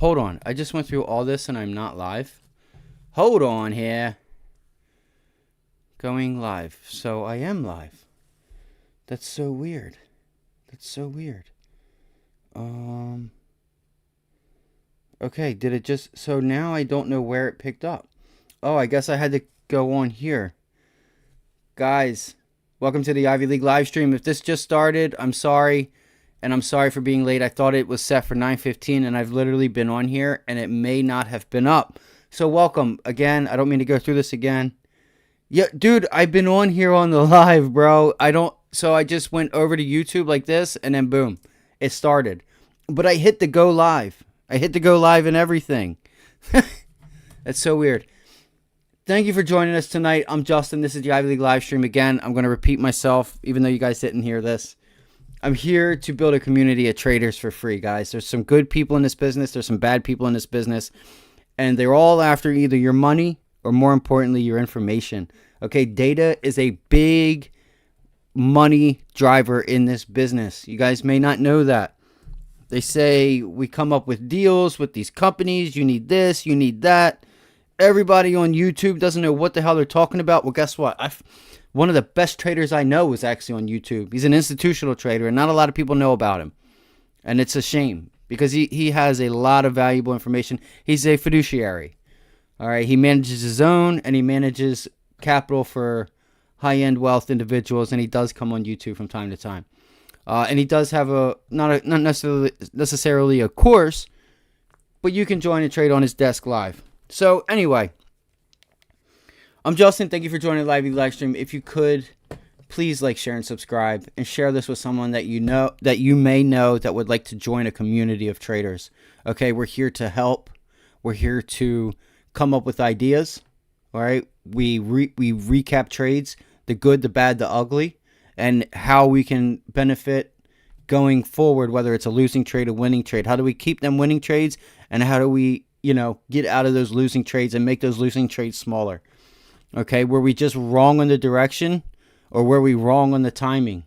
Hold on. I just went through all this and I'm not live. Hold on here. Going live. So I am live. That's so weird. That's so weird. Okay, did it just... So now I don't know where it picked up. Oh, I guess I had to go on here. Guys, welcome to the Ivy League live stream. If this just started, I'm sorry. And I'm sorry for being late. I thought it was set for 9:15, and I've literally been on here, and it may not have been up. So welcome. Again, I don't mean to go through this again. Yeah, dude, I've been on here on the live, bro. So I just went over to YouTube like this, and then boom, it started. But I hit the go live. I hit the go live and everything. That's so weird. Thank you for joining us tonight. I'm Justin. This is the Ivy League live stream. Again, I'm going to repeat myself, even though you guys didn't hear this. I'm here to build a community of traders for free, guys. There's some good people in this business. There's some bad people in this business. And they're all after either your money or, more importantly, your information. Okay, data is a big money driver in this business. You guys may not know that. They say we come up with deals with these companies. You need this, you need that. Everybody on YouTube doesn't know what the hell they're talking about. Well, guess what? One of the best traders I know is actually on YouTube. He's an institutional trader, and not a lot of people know about him. And it's a shame because he has a lot of valuable information. He's a fiduciary. All right, he manages his own, and he manages capital for high-end wealth individuals, and he does come on YouTube from time to time. And he does have not necessarily a course, but you can join and trade on his desk live. So anyway, I'm Justin. Thank you for joining the live stream. If you could, please like, share, and subscribe, and share this with someone that you know, that you may know, that would like to join a community of traders. Okay, we're here to help. We're here to come up with ideas. All right, we recap trades, the good, the bad, the ugly, and how we can benefit going forward, whether it's a losing trade, a winning trade. How do we keep them winning trades, and how do we, get out of those losing trades and make those losing trades smaller? Okay, were we just wrong on the direction, or were we wrong on the timing?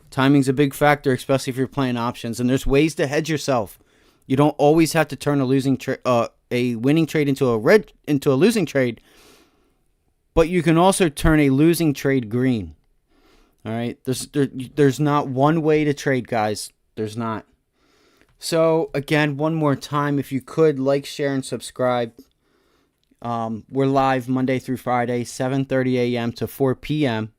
Timing's a big factor, especially if you're playing options, and there's ways to hedge yourself. You don't always have to turn a winning trade into a losing trade, but you can also turn a losing trade green. All right, there's not one way to trade, guys. There's not. So again, one more time, if you could like, share, and subscribe. We're live Monday through Friday, 7:30 a.m. to 4 p.m.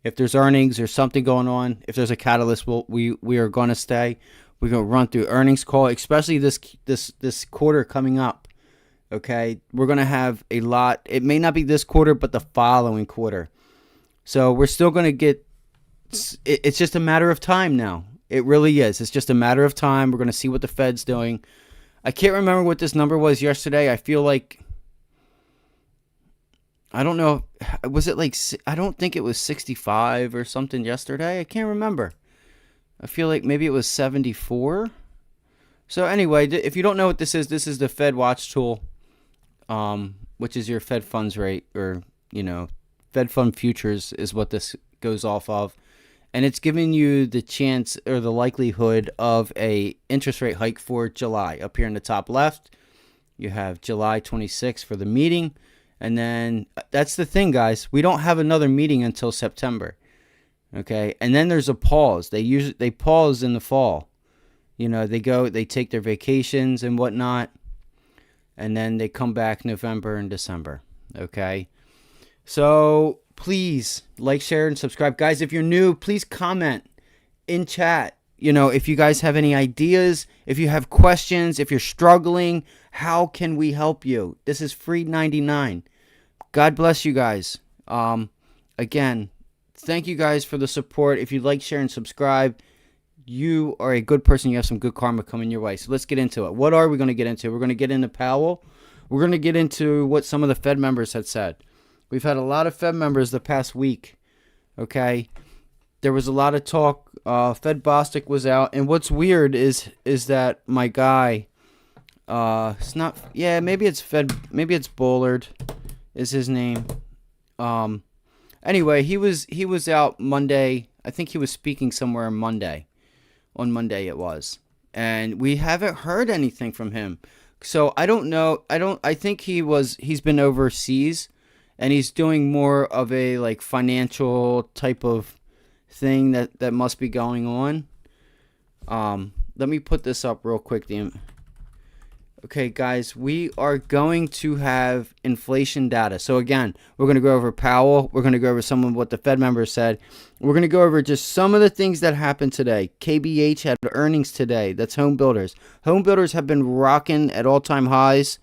If there's earnings or something going on, if there's a catalyst, we are going to stay. We're going to run through earnings call, especially this quarter coming up. Okay, we're going to have a lot. It may not be this quarter, but the following quarter. So we're still going to get. It's just a matter of time now. It really is. It's just a matter of time. We're going to see what the Fed's doing. I can't remember what this number was yesterday. I feel like, I don't know. Was it like, I don't think it was 65 or something yesterday. I can't remember. I feel like maybe it was 74. So anyway, if you don't know what this is the Fed Watch tool, which is your Fed funds rate, or, Fed fund futures is what this goes off of. And it's giving you the chance or the likelihood of a interest rate hike for July. Up here in the top left, you have July 26th for the meeting. And then that's the thing, guys. We don't have another meeting until September. Okay? And then there's a pause. They pause in the fall. They take their vacations and whatnot. And then they come back November and December. Okay? So please like, share, and subscribe. Guys, if you're new, please comment in chat. If you guys have any ideas, if you have questions, if you're struggling, how can we help you? This is free 99. God bless you guys. Again, thank you guys for the support. If you like, share, and subscribe, you are a good person. You have some good karma coming your way. So let's get into it. What are we going to get into? We're going to get into Powell. We're going to get into what some of the Fed members had said. We've had a lot of Fed members the past week. Okay. There was a lot of talk. Fed Bostic was out. And what's weird is that my guy, it's not, maybe it's Bullard is his name. Anyway, he was out Monday. I think he was speaking somewhere on Monday. On Monday it was. And we haven't heard anything from him. So I don't know. I think he's been overseas, and he's doing more of a like financial type of thing that must be going on. Let me put this up real quick. Okay, guys, we are going to have inflation data. So again, we're going to go over Powell. We're going to go over some of what the Fed members said. We're going to go over just some of the things that happened today. KBH had earnings today. That's home builders. Home builders have been rocking at all-time highs.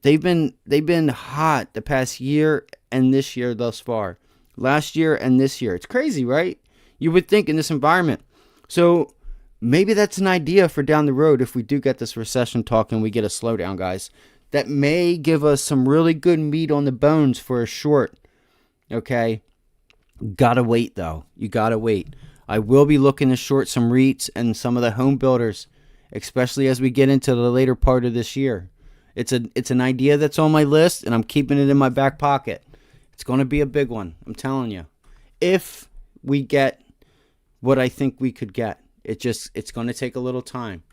They've been hot the past year and this year thus far. Last year and this year. It's crazy, right? You would think in this environment. So maybe that's an idea for down the road if we do get this recession talk and we get a slowdown, guys. That may give us some really good meat on the bones for a short. Okay? Gotta wait, though. You gotta wait. I will be looking to short some REITs and some of the home builders, especially as we get into the later part of this year. It's an idea that's on my list, and I'm keeping it in my back pocket. It's going to be a big one, I'm telling you. If we get what I think we could get. It's going to take a little time.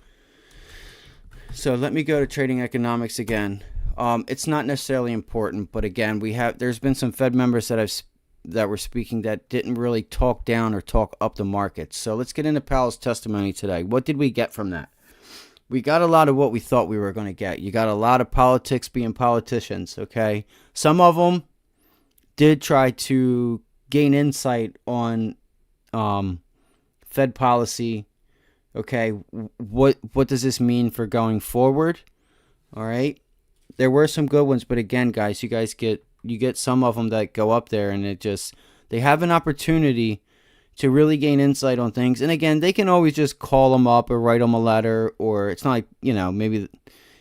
So let me go to trading economics again. It's not necessarily important, but again, there's been some Fed members that were speaking that didn't really talk down or talk up the markets. So let's get into Powell's testimony today. What did we get from that? We got a lot of what we thought we were going to get. You got a lot of politics being politicians, okay? Some of them did try to gain insight on Fed policy. Okay, what does this mean for going forward? All right, there were some good ones, but again, guys, you get some of them that go up there, and they have an opportunity to really gain insight on things. And again, they can always just call them up or write them a letter, or it's not like, maybe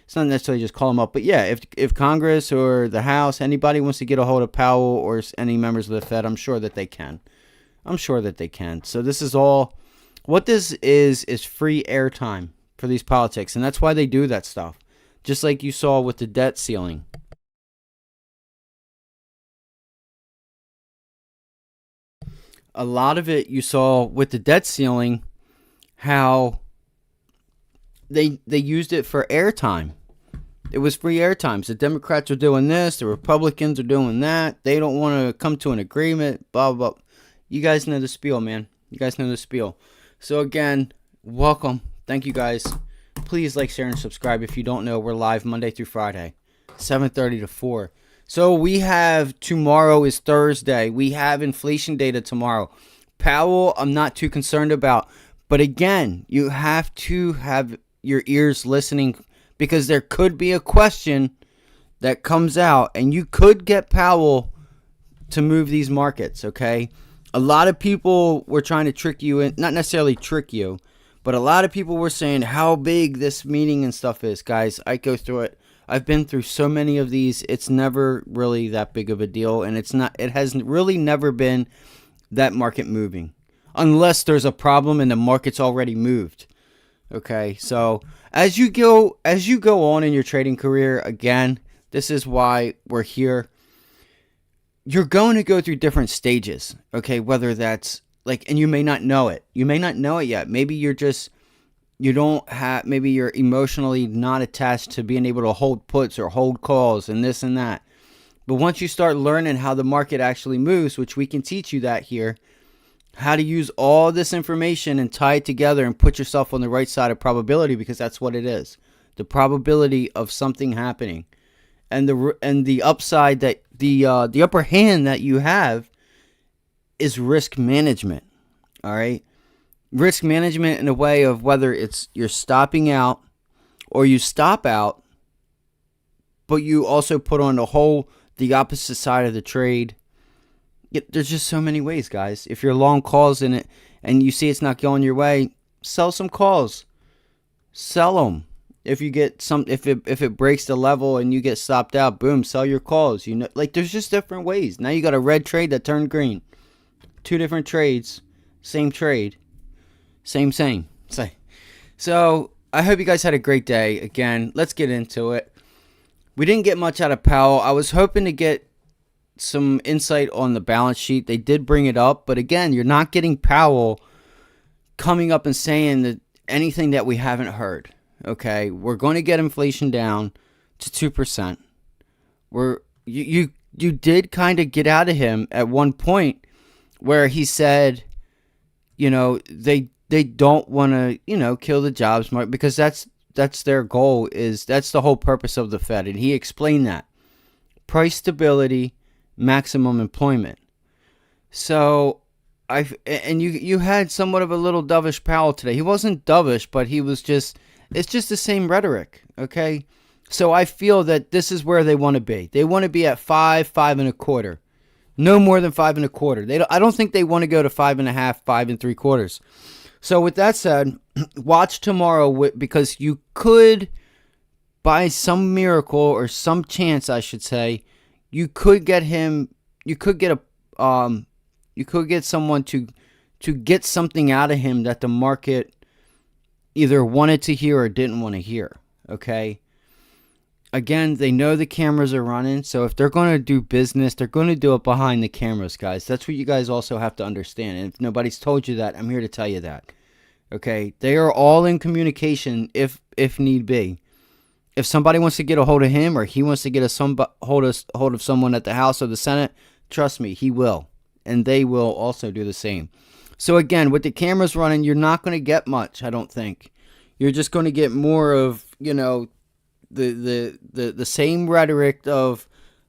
it's not necessarily just call them up. But yeah, if Congress or the House, anybody wants to get a hold of Powell or any members of the Fed, I'm sure that they can. So this is all, what this is free airtime for these politics. And that's why they do that stuff. Just like you saw with the debt ceiling. A lot of it you saw with the debt ceiling, how they used it for airtime. It was free airtime. So the Democrats are doing this, the Republicans are doing that. They don't want to come to an agreement, blah, blah, blah. You guys know the spiel, man. You guys know the spiel. So again, welcome. Thank you, guys. Please like, share, and subscribe. If you don't know, we're live Monday through Friday, 7:30 to 4. So we have, tomorrow is Thursday. We have inflation data tomorrow. Powell, I'm not too concerned about. But again, you have to have your ears listening, because there could be a question that comes out, and you could get Powell to move these markets, okay? A lot of people were trying to trick you in, not necessarily trick you, but a lot of people were saying how big this meeting and stuff is. Guys, I go through it. I've been through so many of these. It's never really that big of a deal, and it has really never been that market moving, unless there's a problem and the market's already moved. Okay, so as you go on in your trading career, again, this is why we're here. You're going to go through different stages, okay? Whether that's and you may not know it. You may not know it yet. Maybe maybe you're emotionally not attached to being able to hold puts or hold calls and this and that. But once you start learning how the market actually moves, which we can teach you that here, how to use all this information and tie it together and put yourself on the right side of probability, because that's what it is. The probability of something happening. And the upside, that the upper hand that you have is risk management. All right? Risk management in a way of whether it's you're stopping out or you stop out, but you also put on the opposite side of the trade. There's just so many ways, guys. If you're long calls in it and you see it's not going your way, sell some calls. Sell them. If you get if it breaks the level and you get stopped out, boom, sell your calls. There's just different ways. Now you got a red trade that turned green. 2 different trades, same trade. Same. So I hope you guys had a great day. Again, let's get into it. We didn't get much out of Powell. I was hoping to get some insight on the balance sheet. They did bring it up, but again, you're not getting Powell coming up and saying that anything that we haven't heard. Okay, we're going to get inflation down to 2%. You did kind of get out of him at one point where he said, they don't want to, kill the jobs market, because that's their goal, that's the whole purpose of the Fed. And he explained that. Price stability, maximum employment. So you had somewhat of a little dovish Powell today. He wasn't dovish, but he was it's just the same rhetoric, okay? So I feel that this is where they want to be. They want to be at 5.25. No more than 5.25. I don't think they want to go to 5.5, 5.75. So with that said, watch tomorrow, because you could, by some miracle or some chance, I should say, you could get him. You could get someone to get something out of him that the market either wanted to hear or didn't want to hear. Okay. Again, they know the cameras are running, so if they're going to do business, they're going to do it behind the cameras, guys. That's what you guys also have to understand. And if nobody's told you that, I'm here to tell you that. Okay, they are all in communication if need be. If somebody wants to get a hold of him, or he wants to get hold of someone at the House or the Senate, trust me, he will, and they will also do the same. So again, with the cameras running, you're not going to get much, I don't think. You're just going to get more of, the same rhetoric of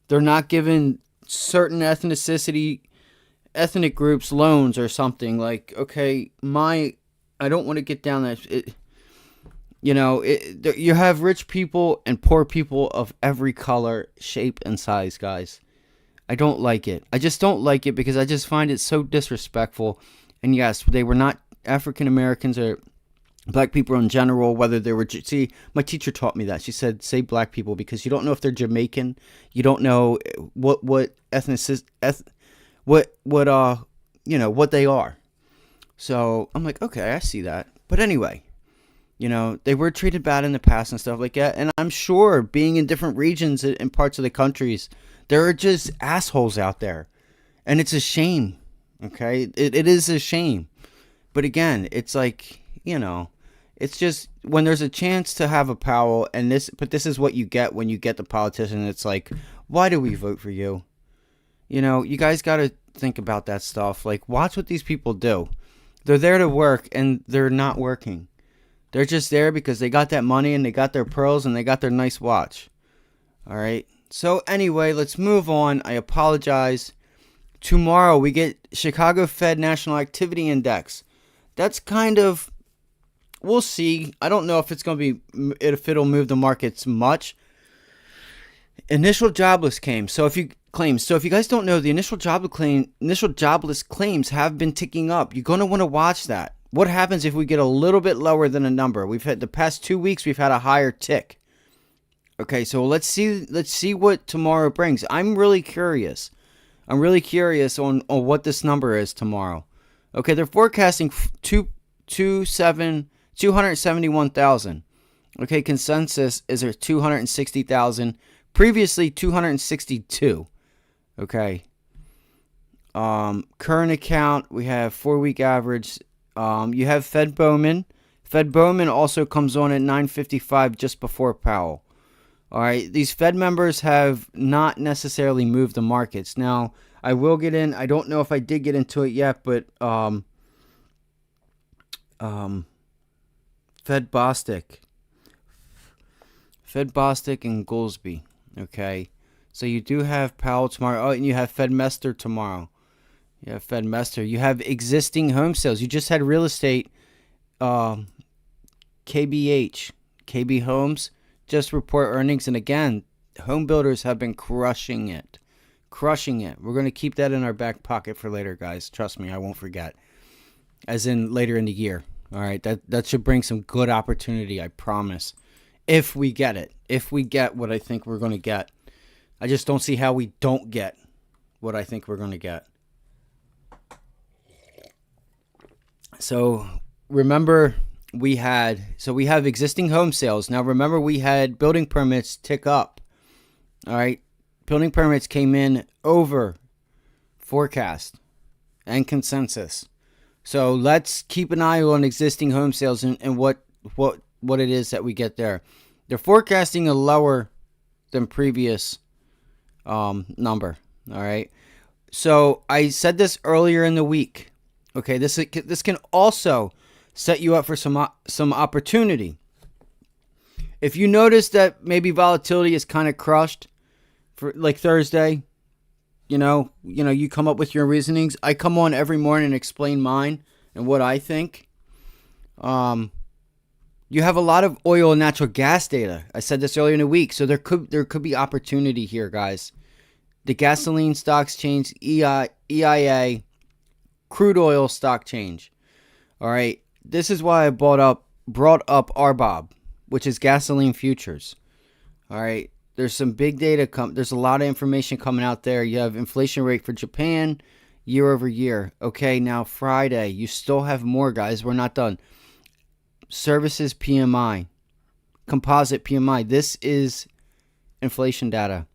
they're not giving certain ethnic groups loans or something. Like, okay, I don't want to get down that. You have rich people and poor people of every color, shape, and size, guys. I don't like it. I just don't like it, because I just find it so disrespectful. And yes, they were not African Americans or black people in general, whether they were, see, my teacher taught me that. She said, say black people, because you don't know if they're Jamaican. You don't know what what they are. So I'm like, okay, I see that. But anyway, they were treated bad in the past and stuff like that. And I'm sure, being in different regions and parts of the countries, there are just assholes out there. And it's a shame. Okay. It is a shame. But again, it's like, it's just, when there's a chance to have a Powell, but this is what you get when you get the politician. It's like, why do we vote for you? You guys got to think about that stuff. Like, watch what these people do. They're there to work, and they're not working. They're just there because they got that money, and they got their pearls, and they got their nice watch. All right. So anyway, let's move on. I apologize. Tomorrow we get Chicago Fed National Activity Index. That's kind of, we'll see. I don't know if it'll move the markets much. Initial jobless claims. So if you guys don't know, the initial jobless claims have been ticking up. You're going to want to watch that. What happens if we get a little bit lower than a number? We've had the past 2 weeks, we've had a higher tick. Okay, so let's see what tomorrow brings. I'm really curious. On what this number is tomorrow. Okay, they're forecasting 271,000. Okay, consensus is at 260,000. Previously 262. Okay. Current account, we have 4-week average. You have Fed Bowman. Fed Bowman also comes on at 9:55 just before Powell. All right, these Fed members have not necessarily moved the markets. Now, I will get in. I don't know if I did get into it yet, but Fed Bostic and Goolsby. Okay, so you do have Powell tomorrow. Oh, and you have Fed Mester tomorrow. You have Fed Mester. You have existing home sales. You just had real estate. KB Homes just report earnings, and again, home builders have been crushing it. We're going to keep that in our back pocket for later, guys. Trust me, I won't forget. As in later in the year. All right, that should bring some good opportunity, I promise. If we get it. If we get what I think we're going to get. I just don't see how we don't get what I think we're going to get. So, remember, we have existing home sales. Now, remember, we had building permits tick up. All right. Building permits came in over forecast and consensus. So let's keep an eye on existing home sales and what what it is that we get there. They're forecasting a lower than previous number. All right. So I said this earlier in the week. Okay, this can also set you up for some opportunity. If you notice that maybe volatility is kind of crushed for like Thursday, you come up with your reasonings. I come on every morning and explain mine and what I think. You have a lot of oil and natural gas data. I said this earlier in the week, so there could be opportunity here, guys. The gasoline stocks change, EIA, crude oil stock change. All right, this is why I brought up RBOB, which is gasoline futures. All right, there's some big data. There's a lot of information coming out there. You have inflation rate for Japan year over year. Okay, now Friday, you still have more, guys. We're not done. Services PMI, composite PMI. This is inflation data.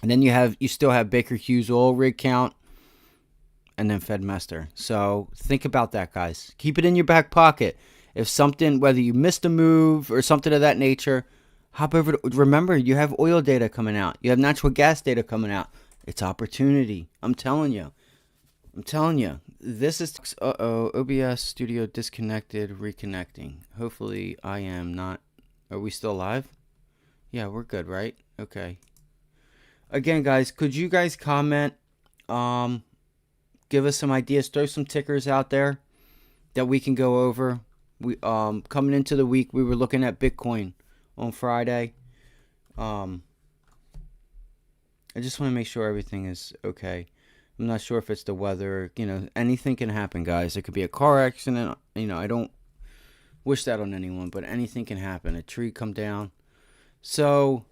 And then you still have Baker Hughes oil rig count, and then Fedmester. So think about that, guys. Keep it in your back pocket. If something, whether you missed a move or something of that nature, hop over to, remember, you have oil data coming out. You have natural gas data coming out. It's opportunity. I'm telling you. This is, OBS studio disconnected, reconnecting. Hopefully I am not, are we still live? Yeah, we're good, right? Okay. Again, guys, could you guys comment, give us some ideas, throw some tickers out there that we can go over. We coming into the week, we were looking at Bitcoin on Friday. I just want to make sure everything is okay. I'm not sure if it's the weather, anything can happen, guys. It could be a car accident, I don't wish that on anyone, but anything can happen. A tree come down. So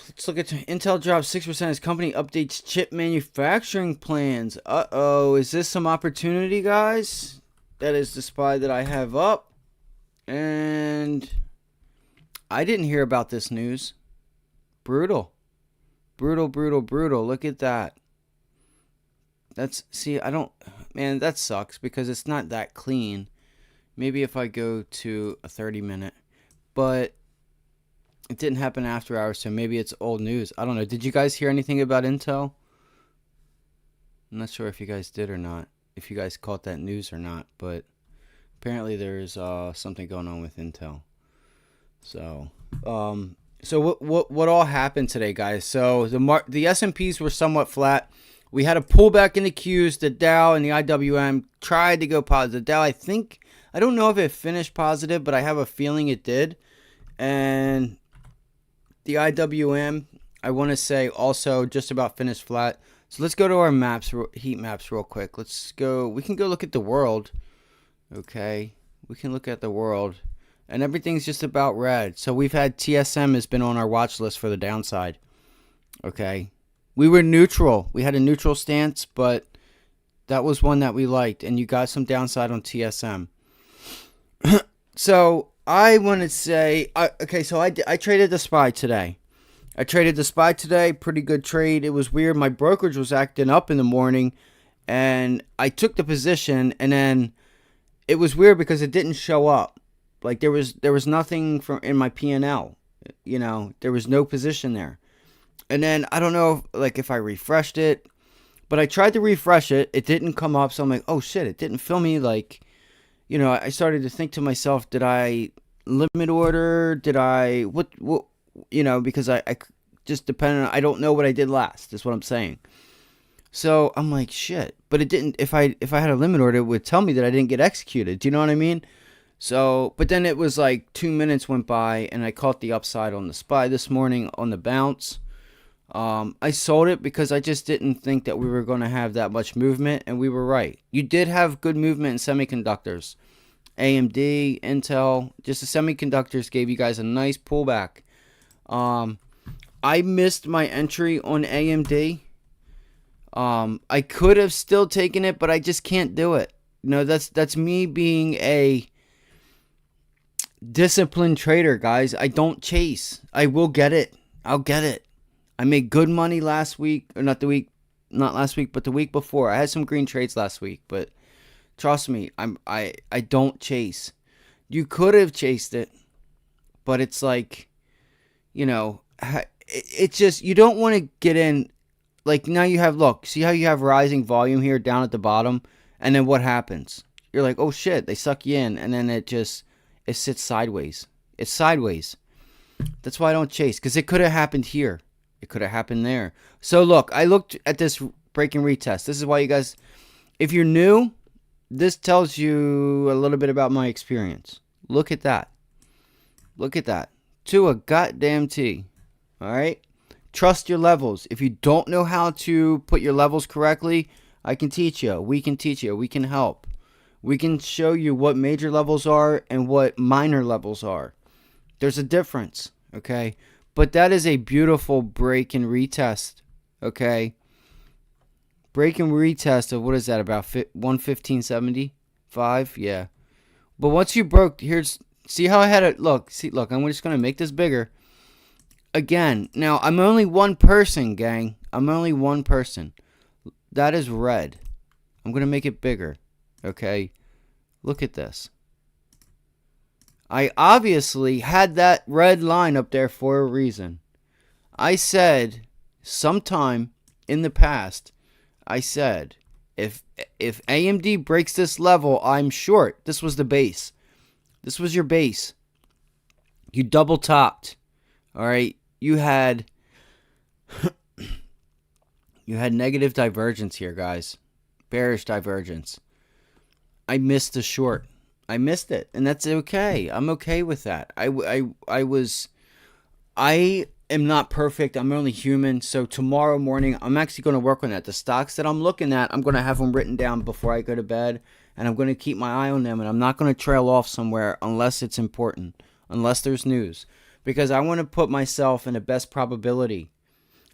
let's look at Intel drops 6% as company updates chip manufacturing plans. Is this some opportunity, guys? That is the SPY that I have up. And I didn't hear about this news. Brutal. Look at that. That sucks because it's not that clean. Maybe if I go to a 30-minute. But it didn't happen after hours, so maybe it's old news. I don't know. Did you guys hear anything about Intel? I'm not sure if you guys did or not. If you guys caught that news or not. But apparently there's something going on with Intel. So what all happened today, guys? So the S&Ps were somewhat flat. We had a pullback in the Qs. The Dow and the IWM tried to go positive. The Dow, I don't know if it finished positive, but I have a feeling it did. And the IWM, I want to say, also just about finished flat. So let's go to our maps, heat maps real quick. Let's go. We can go look at the world. Okay. We can look at the world. And everything's just about red. So we've had TSM has been on our watch list for the downside. Okay. We were neutral. We had a neutral stance, but that was one that we liked. And you got some downside on TSM. So I want to say, so I traded the SPY today. Pretty good trade. It was weird. My brokerage was acting up in the morning, and I took the position, and then it was weird because it didn't show up. Like there was nothing in my P&L. There was no position there. And then I don't know if I refreshed it, but I tried to refresh it. It didn't come up, so I'm like, oh shit! It didn't fill me. I started to think to myself, did I limit order? Did I what? Because I just depended on, I don't know what I did last. Is what I'm saying. So I'm like, shit. But it didn't. If I had a limit order, it would tell me that I didn't get executed. Do you know what I mean? So, but then it was like 2 minutes went by, and I caught the upside on the SPY this morning on the bounce. I sold it because I just didn't think that we were going to have that much movement, and we were right. You did have good movement in semiconductors. AMD, Intel, just the semiconductors gave you guys a nice pullback. I missed my entry on AMD. I could have still taken it, but I just can't do it. That's me being a disciplined trader, guys. I don't chase. I will get it. I'll get it. I made good money last week, or not last week, but the week before. I had some green trades last week, but trust me, I don't chase. You could have chased it, but it's like, you know, it's just, you don't want to get in. Like now you have, look, see how you have rising volume here down at the bottom, and then what happens? You're like, oh shit, they suck you in, and then it sits sideways. It's sideways. That's why I don't chase, because it could have happened here. It could have happened there. So look, I looked at this break and retest. This is why you guys, if you're new, this tells you a little bit about my experience. Look at that. Look at that. To a goddamn T. All right? Trust your levels. If you don't know how to put your levels correctly, I can teach you. We can teach you. We can help. We can show you what major levels are and what minor levels are. There's a difference, okay? But that is a beautiful break and retest, okay? Break and retest of, what is that, about 115.75? Yeah. But once you broke, here's, see how I had it, look, I'm just going to make this bigger. Again, now I'm only one person, gang. I'm only one person. That is red. I'm going to make it bigger, okay? Look at this. I obviously had that red line up there for a reason. I said sometime in the past, I said, if AMD breaks this level, I'm short. This was the base. This was your base. You double topped. All right. You had negative divergence here, guys. Bearish divergence. I missed the short. I missed it, and that's okay. I'm okay with that. I am not perfect. I'm only human. So tomorrow morning, I'm actually going to work on that. The stocks that I'm looking at, I'm going to have them written down before I go to bed, and I'm going to keep my eye on them, and I'm not going to trail off somewhere unless it's important, unless there's news, because I want to put myself in the best probability.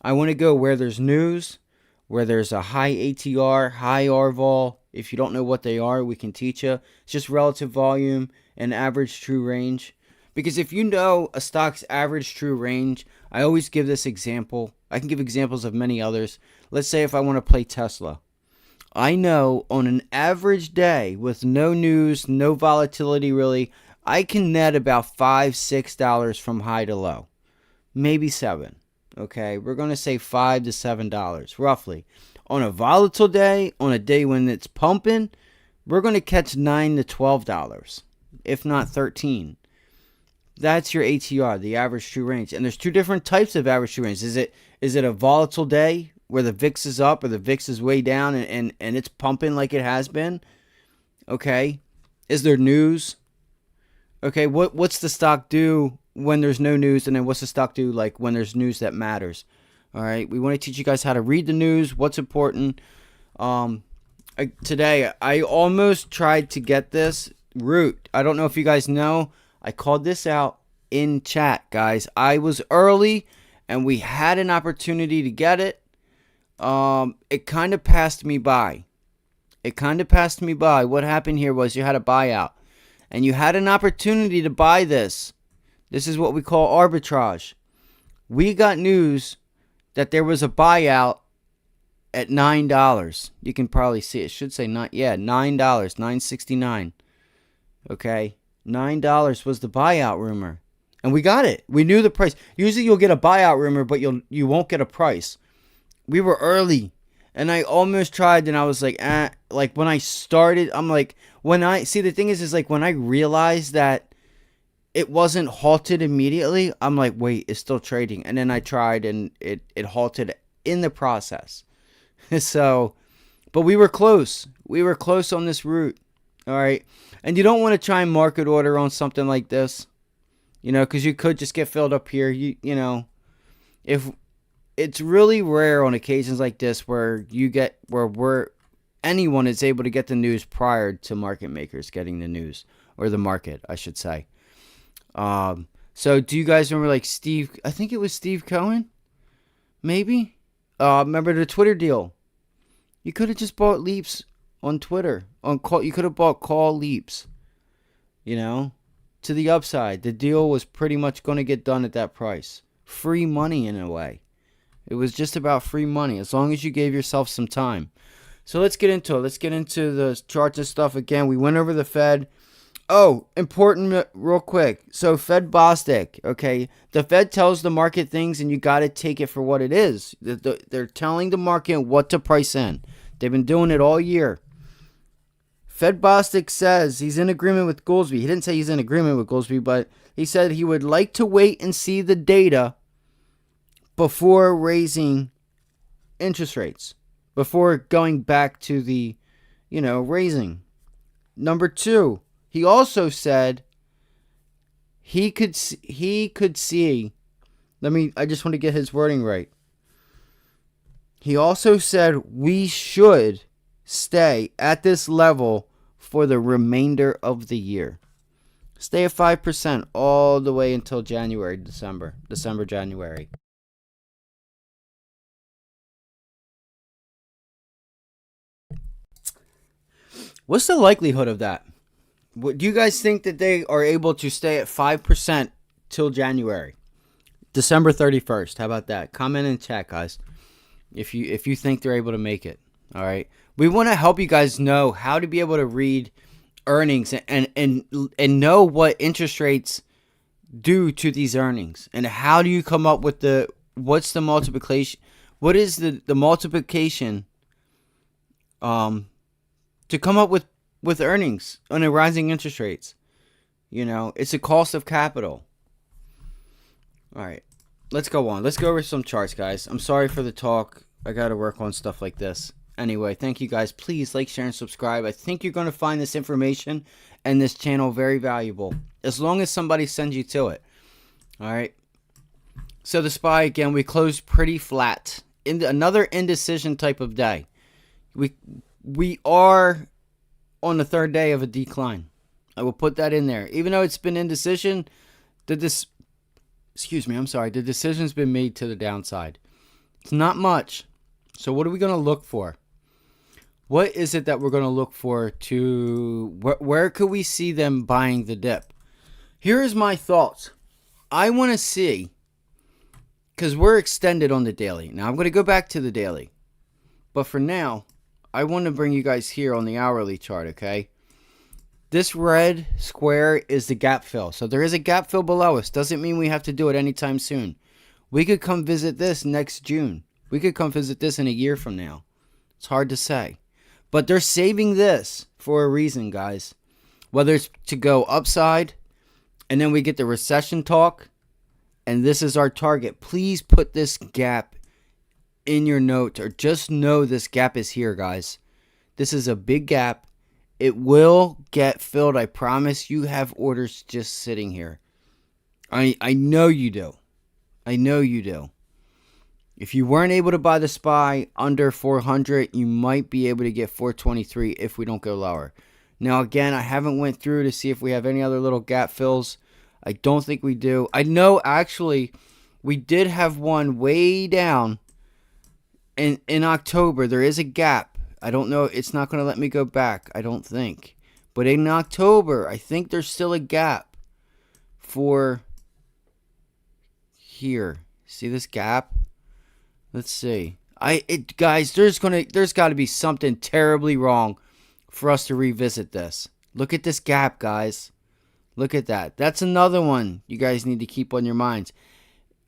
I want to go where there's news, where there's a high ATR, high RVol. If you don't know what they are, we can teach you. It's just relative volume and average true range. Because if you know a stock's average true range, I always give this example. I can give examples of many others. Let's say if I want to play Tesla. I know on an average day with no news, no volatility really, I can net about $5, $6 from high to low. Maybe $7. Okay, we're going to say $5 to $7 roughly. On a volatile day, on a day when it's pumping, we're going to catch $9 to $12, if not 13. That's your ATR, the average true range. And there's two different types of average true range. Is it a volatile day where the VIX is up or the VIX is way down and it's pumping like it has been? Okay. Is there news? Okay, what's the stock do when there's no news, and then what's the stock do like when there's news that matters? All right, we want to teach you guys how to read the news, what's important. Today, I almost tried to get this root. I don't know if you guys know. I called this out in chat, guys. I was early, and we had an opportunity to get it. It kind of passed me by. What happened here was you had a buyout, and you had an opportunity to buy this. This is what we call arbitrage. We got news that there was a buyout at $9. You can probably see it. Should say $9. Yeah, $9, $9.69. Okay, $9 was the buyout rumor, and we got it. We knew the price. Usually, you'll get a buyout rumor, but you won't get a price. We were early, and I almost tried, and I was like, like when I started, I'm like, the thing is like when I realized that it wasn't halted immediately, I'm like, wait, it's still trading. And then I tried, and it halted in the process. So, but we were close. We were close on this route. All right. And you don't want to try and market order on something like this, because you could just get filled up here. If it's really rare on occasions like this where anyone is able to get the news prior to market makers getting the news, or the market, I should say. So do you guys remember like Steve, I think it was Steve Cohen, maybe? Remember the Twitter deal? You could have just bought leaps on Twitter, you could have bought call leaps, to the upside. The deal was pretty much going to get done at that price. Free money in a way. It was just about free money as long as you gave yourself some time. So let's get into it. Let's get into the charts and stuff again. We went over the Fed. Oh, important, real quick. So Fed Bostic, okay? The Fed tells the market things, and you got to take it for what it is. They're telling the market what to price in. They've been doing it all year. Fed Bostic says he's in agreement with Goolsbee. He didn't say he's in agreement with Goolsbee, but he said he would like to wait and see the data before raising interest rates, before going back to the, raising. Number two, he also said he could see. I just want to get his wording right. He also said we should stay at this level for the remainder of the year. Stay at 5% all the way until December, January. What's the likelihood of that? Do you guys think that they are able to stay at 5% till January? December 31st. How about that? Comment in chat, guys, if you think they're able to make it. All right. We want to help you guys know how to be able to read earnings and know what interest rates do to these earnings, and how do you come up with what's the multiplication? What is the multiplication to come up with earnings on a rising interest rates? It's a cost of capital. All right, let's go on. Let's go over some charts, guys. I'm sorry for the talk. I got to work on stuff like this. Anyway, thank you guys. Please like, share, and subscribe. I think you're going to find this information and this channel very valuable, as long as somebody sends you to it. All right. So the SPY, again, we closed pretty flat. Another indecision type of day. We are on the third day of a decline. I will put that in there. Even though it's been indecision, the decision's been made to the downside. It's not much. So what are we going to look for? What is it that we're going to look for where could we see them buying the dip? Here is my thoughts. I want to see, because we're extended on the daily. Now I'm going to go back to the daily. But for now, I want to bring you guys here on the hourly chart, okay? This red square is the gap fill. So there is a gap fill below us. Doesn't mean we have to do it anytime soon. We could come visit this next June. We could come visit this in a year from now. It's hard to say. But they're saving this for a reason, guys. Whether it's to go upside, and then we get the recession talk, and this is our target. Please put this gap in your notes, or just know this gap is here, guys. This is a big gap. It will get filled. I promise. You have orders just sitting here. I know you do. I know you do. If you weren't able to buy the SPY under 400, you might be able to get 423 if we don't go lower. Now, again, I haven't went through to see if we have any other little gap fills. I don't think we do. I know, actually, we did have one way down in October. There is a gap. I don't know. It's not going to let me go back, I don't think. But in October, I think there's still a gap for here. See this gap? Let's see. Guys, there's got to be something terribly wrong for us to revisit this. Look at this gap, guys. Look at that. That's another one you guys need to keep on your minds.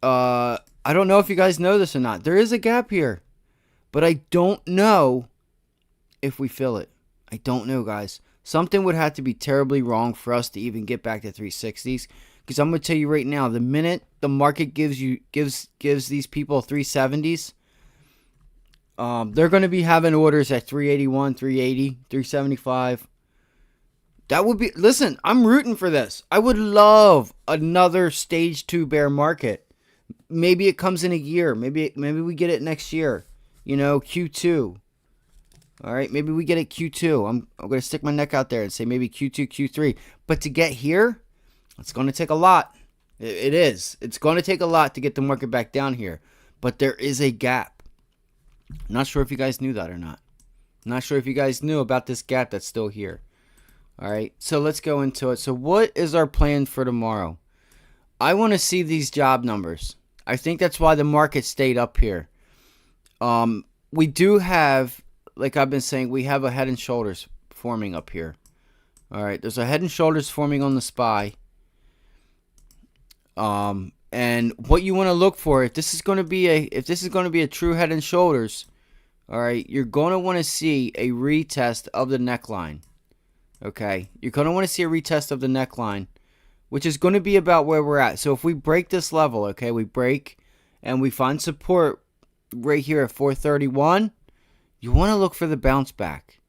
I don't know if you guys know this or not. There is a gap here, but I don't know if we fill it. I don't know, guys. Something would have to be terribly wrong for us to even get back to 360s. Because I'm going to tell you right now, the minute the market gives these people 370s, they're going to be having orders at 381, 380, 375. That would be, listen, I'm rooting for this. I would love another stage 2 bear market. Maybe it comes in a year. Maybe we get it next year. Q2. All right, maybe we get it Q2. I'm going to stick my neck out there and say maybe Q2, Q3. But to get here, it's going to take a lot. It is. It's going to take a lot to get the market back down here. But there is a gap. I'm not sure if you guys knew that or not. I'm not sure if you guys knew about this gap that's still here. All right, so let's go into it. So what is our plan for tomorrow? I want to see these job numbers. I think that's why the market stayed up here. We do have, like I've been saying, we have a head and shoulders forming up here. All right, there's a head and shoulders forming on the SPY. And what you want to look for, if this is going to be a true head and shoulders, all right, you're going to want to see a retest of the neckline. Okay, you're going to want to see a retest of the neckline, which is going to be about where we're at. So if we break this level, okay, we break and we find support right here at 431, you want to look for the bounce back.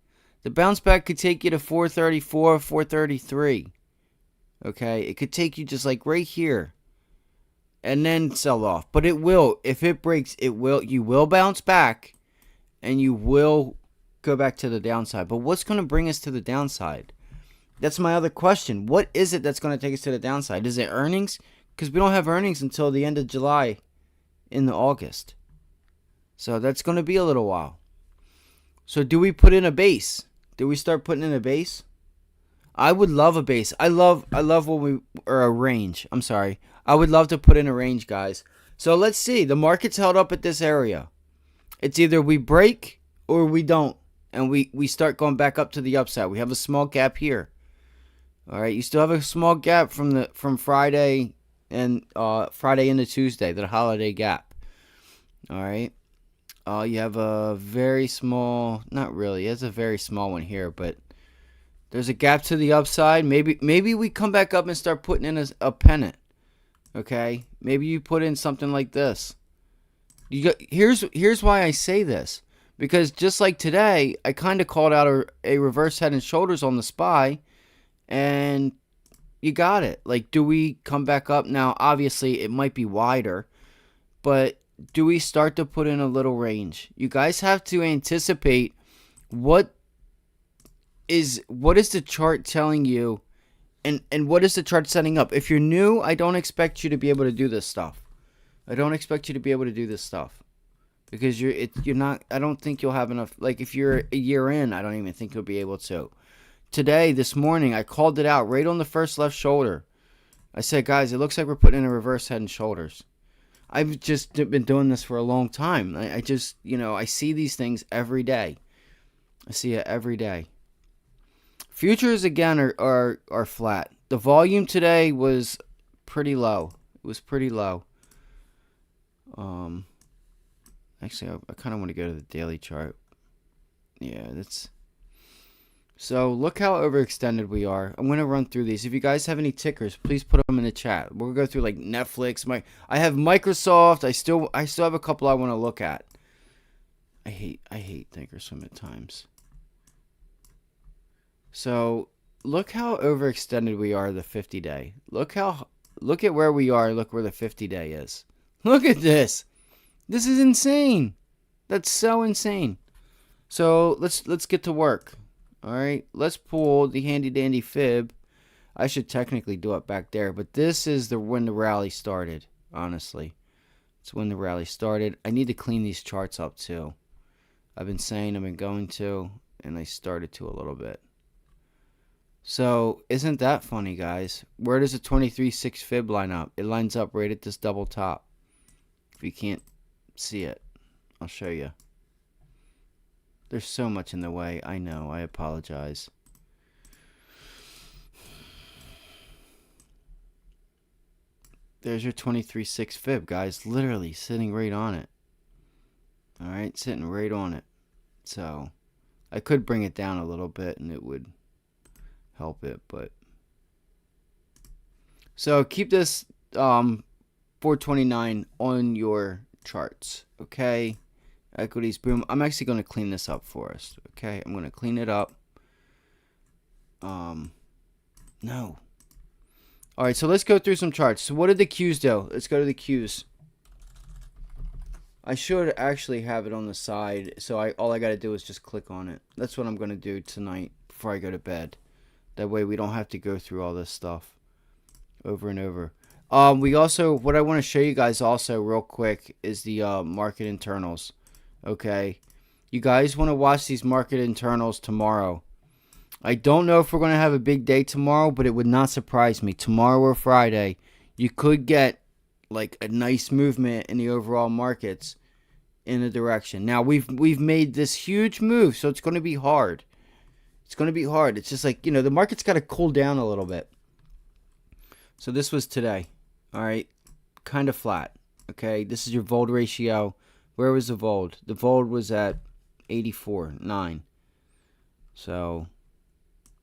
The bounce back could take you to 434, 433. Okay, it could take you just like right here and then sell off. But it will, if it breaks, you will bounce back and you will go back to the downside. But what's going to bring us to the downside? That's my other question. What is it that's going to take us to the downside? Is it earnings? Because we don't have earnings until the end of July into August. So that's going to be a little while. So do we put in a base? Do we start putting in a base? I would love a base. I love or a range. I'm sorry. I would love to put in a range, guys. So let's see. The market's held up at this area. It's either we break or we don't. And we start going back up to the upside. We have a small gap here. All right. You still have a small gap from Friday and Friday into Tuesday, the holiday gap. All right. You have a very small, not really, it's a very small one here, but there's a gap to the upside. Maybe we come back up and start putting in a pennant. Okay, maybe you put in something like this. Here's why I say this, because just like today, I kind of called out a reverse head and shoulders on the SPY, and you got it. Like, do we come back up now? Obviously, it might be wider, but do we start to put in a little range? You guys have to anticipate what is the chart telling you, and what is the chart setting up. If you're new, I don't expect you to be able to do this stuff. I don't expect you to be able to do this stuff because you're not. I don't think you'll have enough. Like if you're a year in, I don't even think you'll be able to. Today, this morning, I called it out right on the first left shoulder. I said, guys, it looks like we're putting in a reverse head and shoulders. I've just been doing this for a long time. I just, I see these things every day. I see it every day. Futures, again, are flat. The volume today was pretty low. It was pretty low. Actually, I kind of want to go to the daily chart. Yeah, that's... So, look how overextended we are. I'm going to run through these. If you guys have any tickers, please put them in the chat. We'll go through like Netflix. I have Microsoft. I still have a couple I want to look at. I hate Thinkorswim at times. So, look how overextended we are the 50-day. Look at where we are. Look where the 50-day is. Look at this. This is insane. That's so insane. So, let's get to work. All right, let's pull the handy dandy fib. I should technically do it back there, but this is when the rally started, honestly. It's when the rally started. I need to clean these charts up too. I've been saying I've been going to, and I started to a little bit. So, isn't that funny, guys? Where does a 23.6 fib line up? It lines up right at this double top. If you can't see it, I'll show you. There's so much in the way. I know. I apologize. There's your 23.6 fib, guys. Literally sitting right on it. All right, sitting right on it. So, I could bring it down a little bit and it would help it, but... So, keep this 429 on your charts, okay? Equities, boom. I'm actually going to clean this up for us, okay? I'm going to clean it up. No. All right, so let's go through some charts. So what did the Qs do? Let's go to the Qs. I should actually have it on the side, so all I got to do is just click on it. That's what I'm going to do tonight before I go to bed. That way we don't have to go through all this stuff over and over. What I want to show you guys also real quick is the market internals. Okay, you guys want to watch these market internals tomorrow. I don't know if we're going to have a big day tomorrow, but it would not surprise me. Tomorrow or Friday, you could get like a nice movement in the overall markets in a direction. Now, we've made this huge move, so it's going to be hard. It's going to be hard. It's just like, the market's got to cool down a little bit. So this was today. All right. Kind of flat. Okay. This is your Volt ratio. Where was the Volt? The Volt was at 84.9. So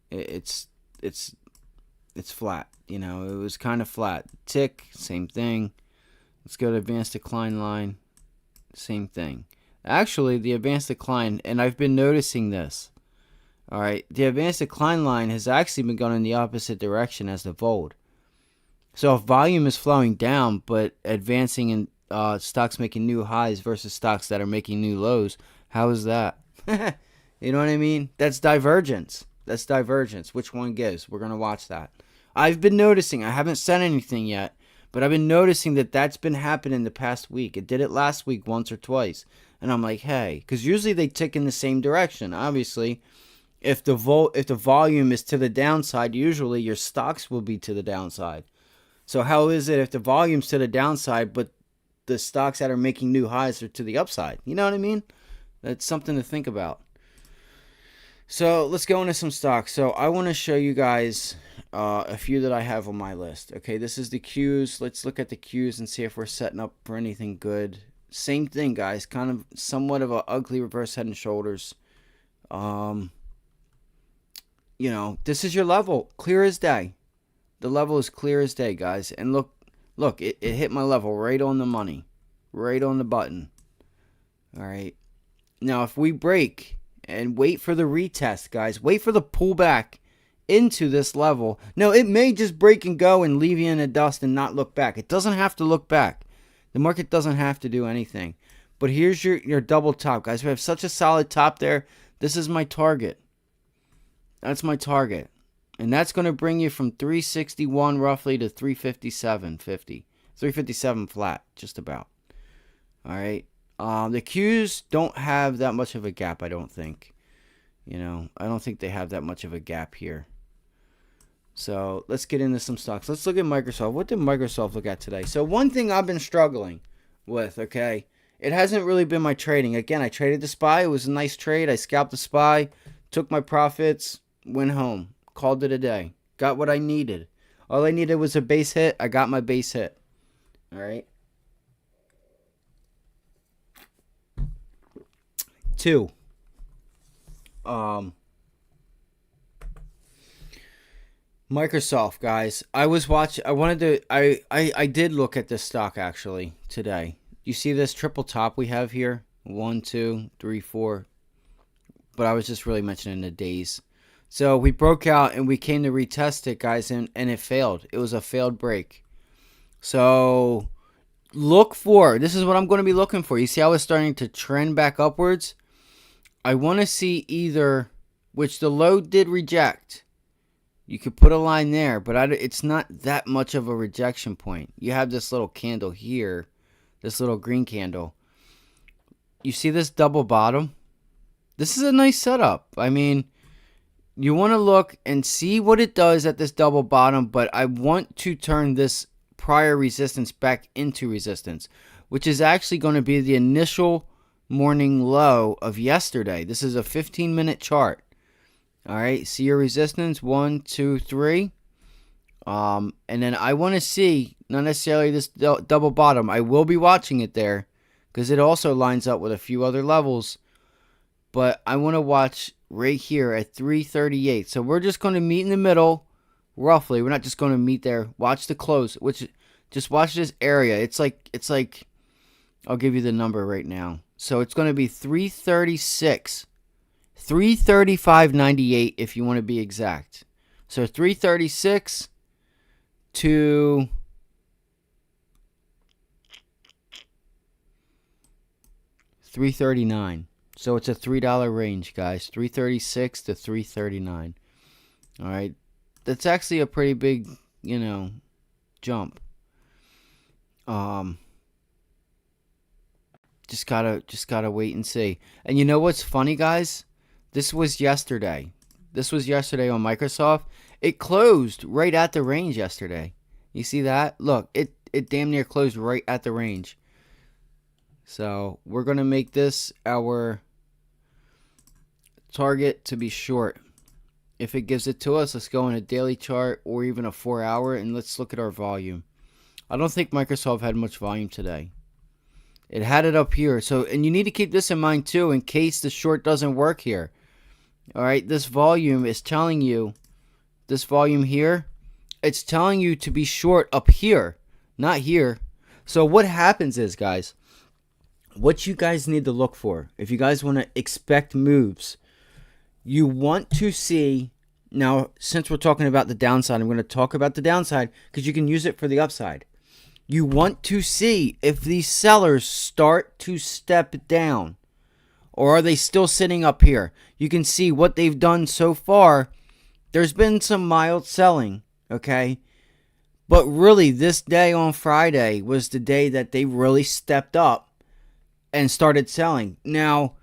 it's flat. It was kind of flat. Tick, same thing. Let's go to advanced decline line. Same thing. Actually, the advanced decline, and I've been noticing this. All right, the advanced decline line has actually been going in the opposite direction as the Volt. So if volume is flowing down, but advancing in stocks making new highs versus stocks that are making new lows, how is that? You know what I mean? That's divergence. That's divergence. Which one gives? We're going to watch that. I've been noticing. I haven't said anything yet, but I've been noticing that that's been happening the past week. It did it last week once or twice. And I'm like, hey, because usually they tick in the same direction. Obviously, if the volume is to the downside, usually your stocks will be to the downside. So how is it if the volume's to the downside, but the stocks that are making new highs are to the upside? You know what I mean? That's something to think about. So let's go into some stocks. So I want to show you guys a few that I have on my list. Okay, this is the Qs. Let's look at the Qs and see if we're setting up for anything good. Same thing, guys. Kind of somewhat of an ugly reverse head and shoulders. This is your level, clear as day. The level is clear as day, guys. And look, it hit my level right on the money, right on the button. All right. Now, if we break and wait for the retest, guys, wait for the pullback into this level. No, it may just break and go and leave you in the dust and not look back. It doesn't have to look back. The market doesn't have to do anything. But here's your double top, guys. We have such a solid top there. This is my target. That's my target. And that's going to bring you from 361 roughly to 357.50. 357 flat, just about. All right. The Qs don't have that much of a gap, I don't think. I don't think they have that much of a gap here. So let's get into some stocks. Let's look at Microsoft. What did Microsoft look at today? So one thing I've been struggling with, okay, it hasn't really been my trading. Again, I traded the SPY. It was a nice trade. I scalped the SPY, took my profits, went home, called it a day. Got what I needed. All I needed was a base hit. I got my base hit. All right. 2. Microsoft, guys. I did look at this stock actually today. You see this triple top we have here? 1, 2, 3, 4. But I was just really mentioning the days. So we broke out and we came to retest it, guys, and it failed. It was a failed break. So this is what I'm going to be looking for. You see how it's starting to trend back upwards? I want to see either, which the low did reject. You could put a line there, but it's not that much of a rejection point. You have this little candle here, this little green candle. You see this double bottom? This is a nice setup. I mean, you want to look and see what it does at this double bottom, but I want to turn this prior resistance back into resistance, which is actually going to be the initial morning low of yesterday. This is a 15-minute chart. All right, see your resistance, 1, 2, 3. And then I want to see, not necessarily this double bottom. I will be watching it there because it also lines up with a few other levels. But I want to watch right here at 338. So we're just going to meet in the middle, roughly. We're not just going to meet there. Watch the close, which just watch this area. It's like, I'll give you the number right now. So it's going to be 336. 335.98 if you want to be exact. So 336 to 339. So it's a $3 range, guys. 336 to 339. All right. That's actually a pretty big, jump. Just gotta wait and see. And you know what's funny, guys? This was yesterday. This was yesterday on Microsoft. It closed right at the range yesterday. You see that? Look, it damn near closed right at the range. So we're gonna make this our target to be short. If it gives it to us, let's go in a daily chart or even a 4-hour, and let's look at our volume. I don't think Microsoft had much volume today. It had it up here. So, and you need to keep this in mind too, in case the short doesn't work here. All right, this volume is telling you, this volume here, it's telling you to be short up here, not here. So what happens is, guys, what you guys need to look for, if you guys want to expect moves, you want to see, now since we're talking about the downside, I'm going to talk about the downside because you can use it for the upside. You want to see if these sellers start to step down, or are they still sitting up here? You can see what they've done so far. There's been some mild selling, okay? But really, this day on Friday was the day that they really stepped up and started selling. Now,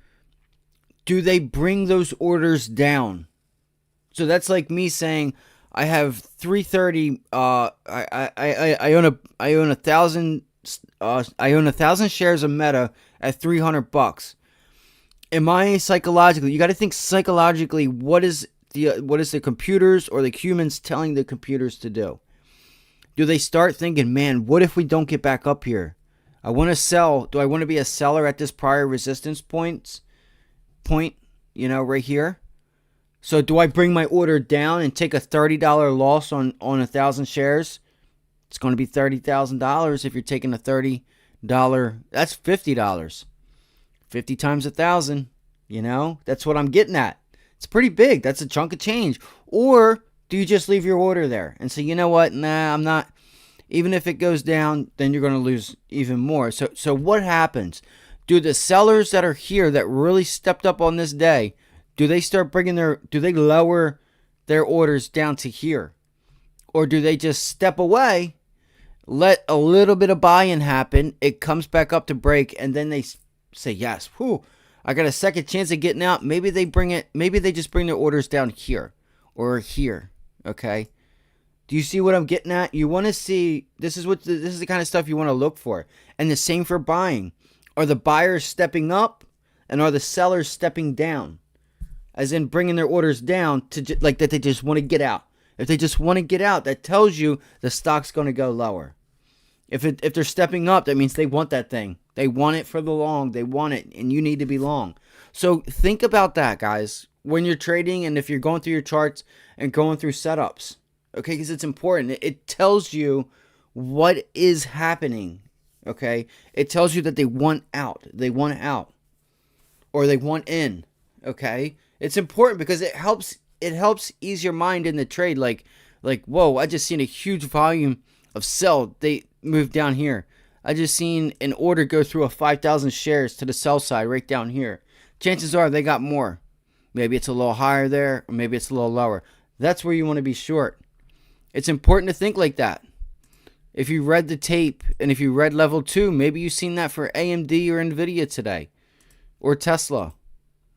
do they bring those orders down? So that's like me saying, I have 330. I own 1,000 shares of Meta at $300. Am I psychologically? You got to think psychologically. What is the computers or the humans telling the computers to do? Do they start thinking, man, what if we don't get back up here? I want to sell. Do I want to be a seller at this prior resistance point? Right here. So do I bring my order down and take a $30 loss on 1,000 shares? It's going to be $30,000 if you're taking a $30. That's $50. 50 times 1,000. That's what I'm getting at. It's pretty big. That's a chunk of change. Or do you just leave your order there and say, you know what? Nah, I'm not. Even if it goes down, then you're going to lose even more. So what happens? Do the sellers that are here that really stepped up on this day, do they lower their orders down to here? Or do they just step away, let a little bit of buy-in happen, it comes back up to break, and then they say, yes, I got a second chance of getting out. Maybe they just bring their orders down here or here, okay? Do you see what I'm getting at? You want to see, this is the kind of stuff you want to look for. And the same for buying. Are the buyers stepping up and are the sellers stepping down? As in bringing their orders down to like that they just want to get out. If they just want to get out, that tells you the stock's going to go lower. If they're stepping up, that means they want that thing. They want it for the long. They want it, and you need to be long. So think about that, guys, when you're trading and if you're going through your charts and going through setups. Okay, because it's important. It tells you what is happening. Okay, it tells you that they want out. They want out, or they want in. Okay, it's important because it helps ease your mind in the trade. Like, whoa, I just seen a huge volume of sell. They moved down here. I just seen an order go through a 5,000 shares to the sell side right down here. Chances are they got more. Maybe it's a little higher there, or maybe it's a little lower. That's where you want to be short. It's important to think like that. If you read the tape and if you read level 2, maybe you've seen that for AMD or Nvidia today or Tesla.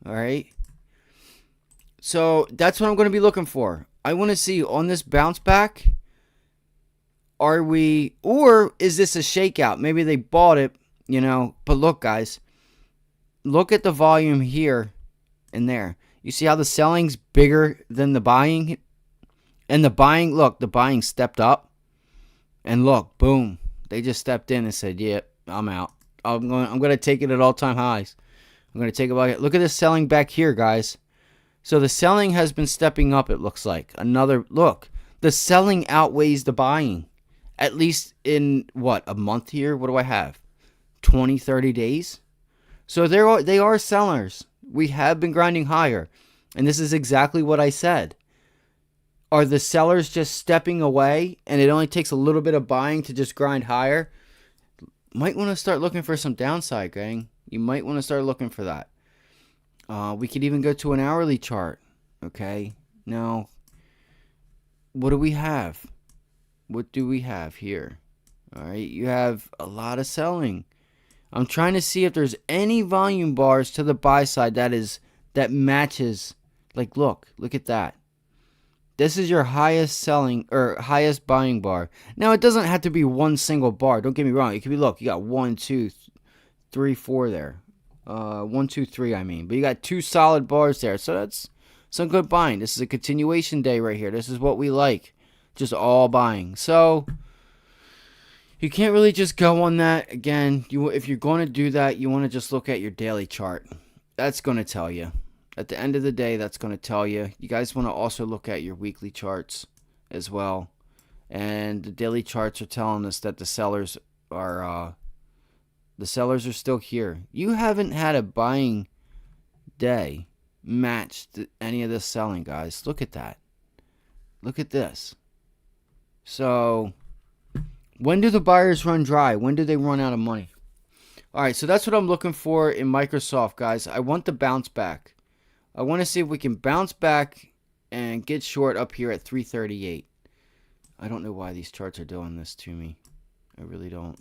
All right. So that's what I'm going to be looking for. I want to see on this bounce back, or is this a shakeout? Maybe they bought it, but look, guys, look at the volume here and there. You see how the selling's bigger than the buying? And the buying stepped up. And look, boom. They just stepped in and said, yeah, I'm out. I'm going to take it at all-time highs. I'm going to take it. Look at the selling back here, guys. So the selling has been stepping up, it looks like. The selling outweighs the buying. At least in, a month here? What do I have? 20, 30 days? So they are sellers. We have been grinding higher. And this is exactly what I said. Are the sellers just stepping away and it only takes a little bit of buying to just grind higher? Might want to start looking for some downside, gang. You might want to start looking for that. We could even go to an hourly chart. Okay. Now, what do we have? What do we have here? All right. You have a lot of selling. I'm trying to see if there's any volume bars to the buy side that matches. Like, look at that. This is your highest selling or highest buying bar. Now, it doesn't have to be one single bar. Don't get me wrong. It could be, you got 1, 2, 3, 4 there. 1, 2, 3, I mean. But you got 2 solid bars there. So some good buying. This is a continuation day right here. This is what we like. Just all buying. So you can't really just go on that. Again, if you're going to do that, you want to just look at your daily chart. That's going to tell you. At the end of the day, that's going to tell you. You guys want to also look at your weekly charts as well. And the daily charts are telling us that the sellers are still here. You haven't had a buying day matched any of this selling, guys. Look at that. Look at this. So when do the buyers run dry? When do they run out of money? All right, so that's what I'm looking for in Microsoft, guys. I want the bounce back. I want to see if we can bounce back and get short up here at 338. I don't know why these charts are doing this to me. I really don't.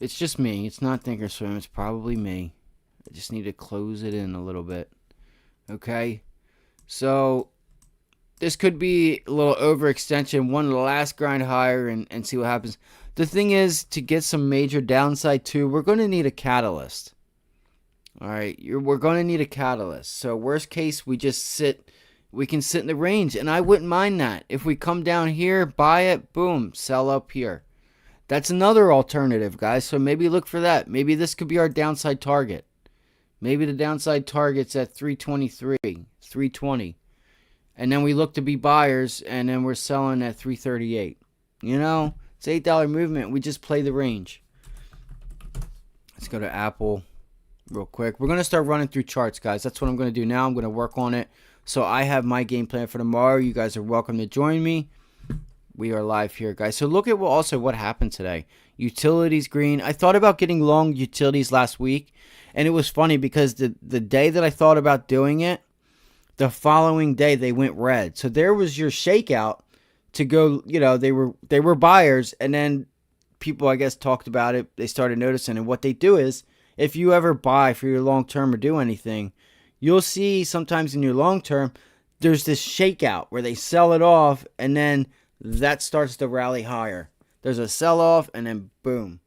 It's just me. It's not Thinkorswim. It's probably me. I just need to close it in a little bit. Okay? So this could be a little overextension. One last grind higher and see what happens. The thing is, to get some major downside too, we're going to need a catalyst. All right? We're going to need a catalyst. So worst case, we just sit. We can sit in the range, and I wouldn't mind that. If we come down here, buy it, boom, sell up here. That's another alternative, guys. So maybe look for that. Maybe this could be our downside target. Maybe the downside target's at 323, 320. And then we look to be buyers, and then we're selling at 338. You know, it's $8 movement. We just play the range. Let's go to Apple real quick. We're going to start running through charts, guys. That's what I'm going to do now. I'm going to work on it. So I have my game plan for tomorrow. You guys are welcome to join me. We are live here, guys. So look at what happened today. Utilities green. I thought about getting long utilities last week, and it was funny because the day that I thought about doing it, the following day they went red. So there was your shakeout to go. You know, they were buyers, and then people, I guess, talked about it. They started noticing, and what they do is, if you ever buy for your long term or do anything, you'll see sometimes in your long term, there's this shakeout where they sell it off, and then that starts to rally higher. There's a sell off, and then boom,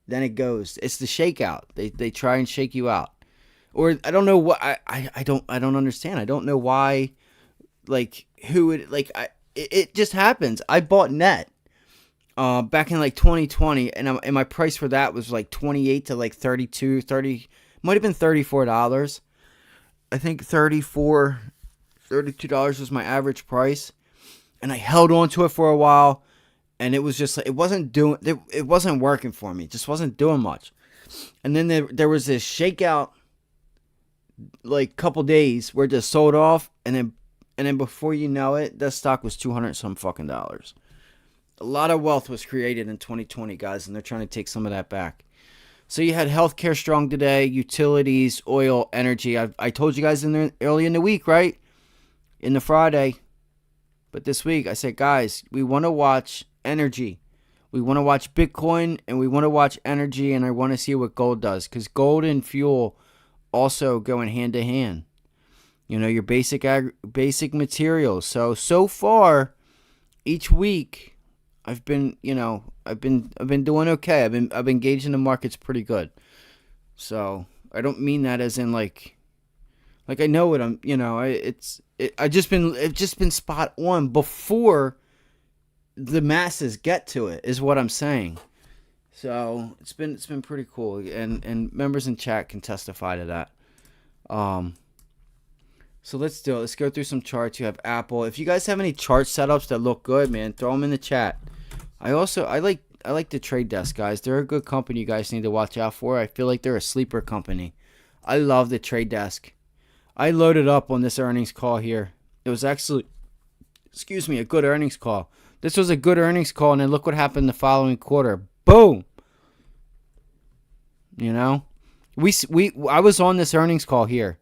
then it goes. It's the shakeout. They try and shake you out, or I don't know what I don't understand. I don't know why, like who it like it just happens. I bought net back in like 2020, and my price for that was like 28 to like 32, 30, might have been $34. I think $32 was my average price, and I held on to it for a while, and it was just like it wasn't working for me. It just wasn't doing much. And then there was this shakeout, like couple days where it just sold off, and then before you know it, that stock was $200 some fucking dollars. A lot of wealth was created in 2020, guys, and they're trying to take some of that back. So you had healthcare strong today, utilities, oil, energy. I told you guys early in the week, right? In the Friday. But this week I said, guys, we want to watch energy. We want to watch Bitcoin, and we want to watch energy, and I want to see what gold does. Because gold and fuel also going hand to hand. You know, your basic materials. So far, each week, I've been doing okay. I've been engaged in the markets pretty good. So I don't mean that as in like I know what I'm. You know, it's just been spot on before the masses get to it. Is what I'm saying. So it's been pretty cool, and members in chat can testify to that. So let's do it. Let's go through some charts. You have Apple. If you guys have any chart setups that look good, man, throw them in the chat. I like the Trade Desk, guys. They're a good company you guys need to watch out for. I feel like they're a sleeper company. I love the Trade Desk. I loaded up on this earnings call here. It was actually, a good earnings call. This was a good earnings call, and then look what happened the following quarter. Boom. You know, I was on this earnings call here.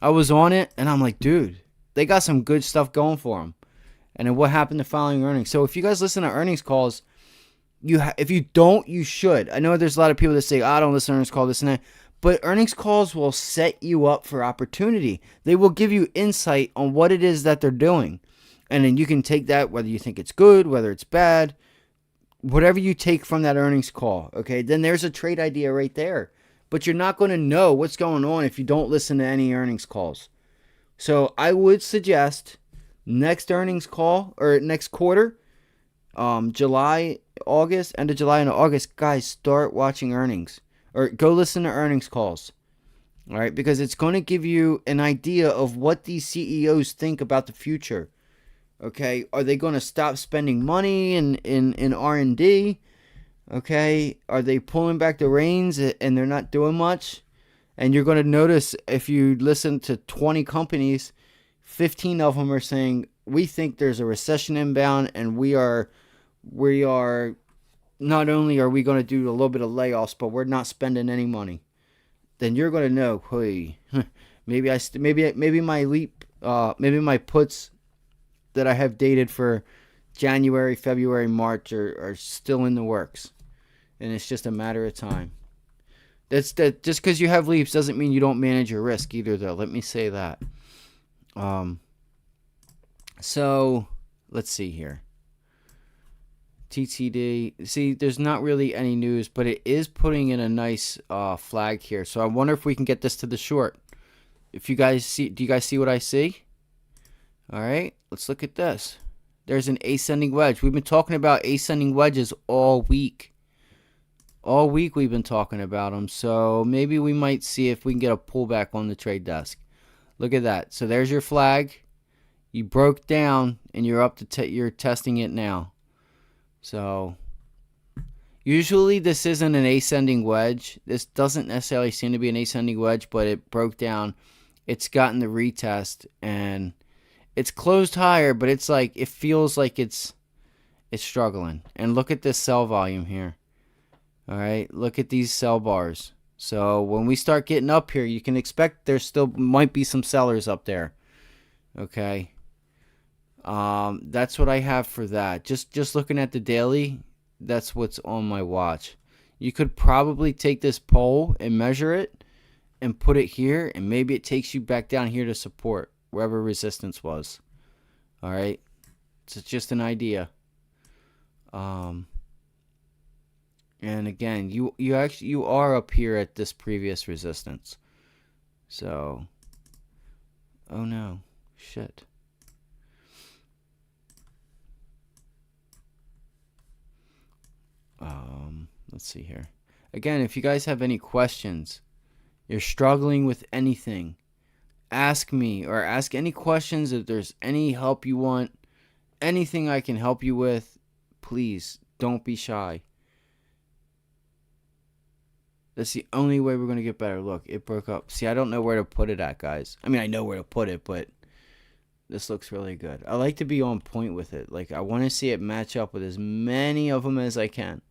I was on it, and I'm like, dude, they got some good stuff going for them. And then what happened the following earnings? So if you guys listen to earnings calls, if you don't, you should. I know there's a lot of people that say, I don't listen to earnings call, this and that. But earnings calls will set you up for opportunity. They will give you insight on what it is that they're doing. And then you can take that, whether you think it's good, whether it's bad, whatever you take from that earnings call. Okay, then there's a trade idea right there. But you're not going to know what's going on if you don't listen to any earnings calls. So I would suggest next earnings call or next quarter, July, August, end of July and August, guys, start watching earnings or go listen to earnings calls. All right, because it's going to give you an idea of what these CEOs think about the future. Okay, are they going to stop spending money in R&D? Okay, are they pulling back the reins and they're not doing much? And you're going to notice if you listen to 20 companies, 15 of them are saying we think there's a recession inbound, and we are not only are we going to do a little bit of layoffs, but we're not spending any money. Then you're going to know, hey, maybe my puts that I have dated for January, February, March are still in the works, and it's just a matter of time. Just because you have leaps doesn't mean you don't manage your risk either, though. Let me say that. So let's see here. TTD. See, there's not really any news, but it is putting in a nice flag here. So I wonder if we can get this to the short. If you guys see, do you guys see what I see? All right, let's look at this. There's an ascending wedge. We've been talking about ascending wedges all week. All week we've been talking about them. So maybe we might see if we can get a pullback on the trade desk. Look at that. So there's your flag. You broke down and you're up to you're testing it now. So usually this isn't an ascending wedge. This doesn't necessarily seem to be an ascending wedge, but it broke down. It's gotten the retest and it's closed higher, but it's like it feels like it's struggling. And look at this sell volume here. All right, look at these sell bars. So when we start getting up here, you can expect there still might be some sellers up there. Okay. That's what I have for that. Just looking at the daily, that's what's on my watch. You could probably take this pole and measure it and put it here, and maybe it takes you back down here to support wherever resistance was. All right, it's just an idea. And again, you are up here at this previous resistance. So, oh no, shit. Let's see here. Again, if you guys have any questions, you're struggling with anything, ask me or ask any questions. If there's any help you want, anything I can help you with, please don't be shy. That's the only way we're going to get better. Look, it broke up. See, I don't know where to put it at, guys. I mean, I know where to put it, but this looks really good. I like to be on point with it. Like, I want to see it match up with as many of them as I can.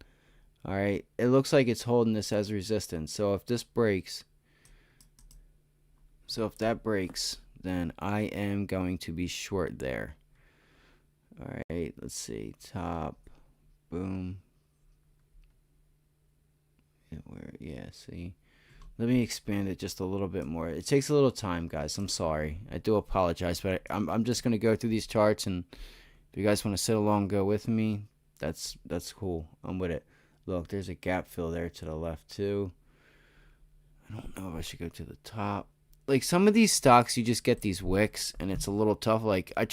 All right. It looks like it's holding this as resistance. So if this breaks, that breaks, then I am going to be short there. All right. Let's see. Top. Boom. Yeah, see. Let me expand it just a little bit more. It takes a little time, guys. I'm sorry. I do apologize, but I'm just going to go through these charts, and if you guys want to sit along and go with me, that's cool. I'm with it. Look, there's a gap fill there to the left, too. I don't know if I should go to the top. Like, some of these stocks, you just get these wicks, and it's a little tough. Like, I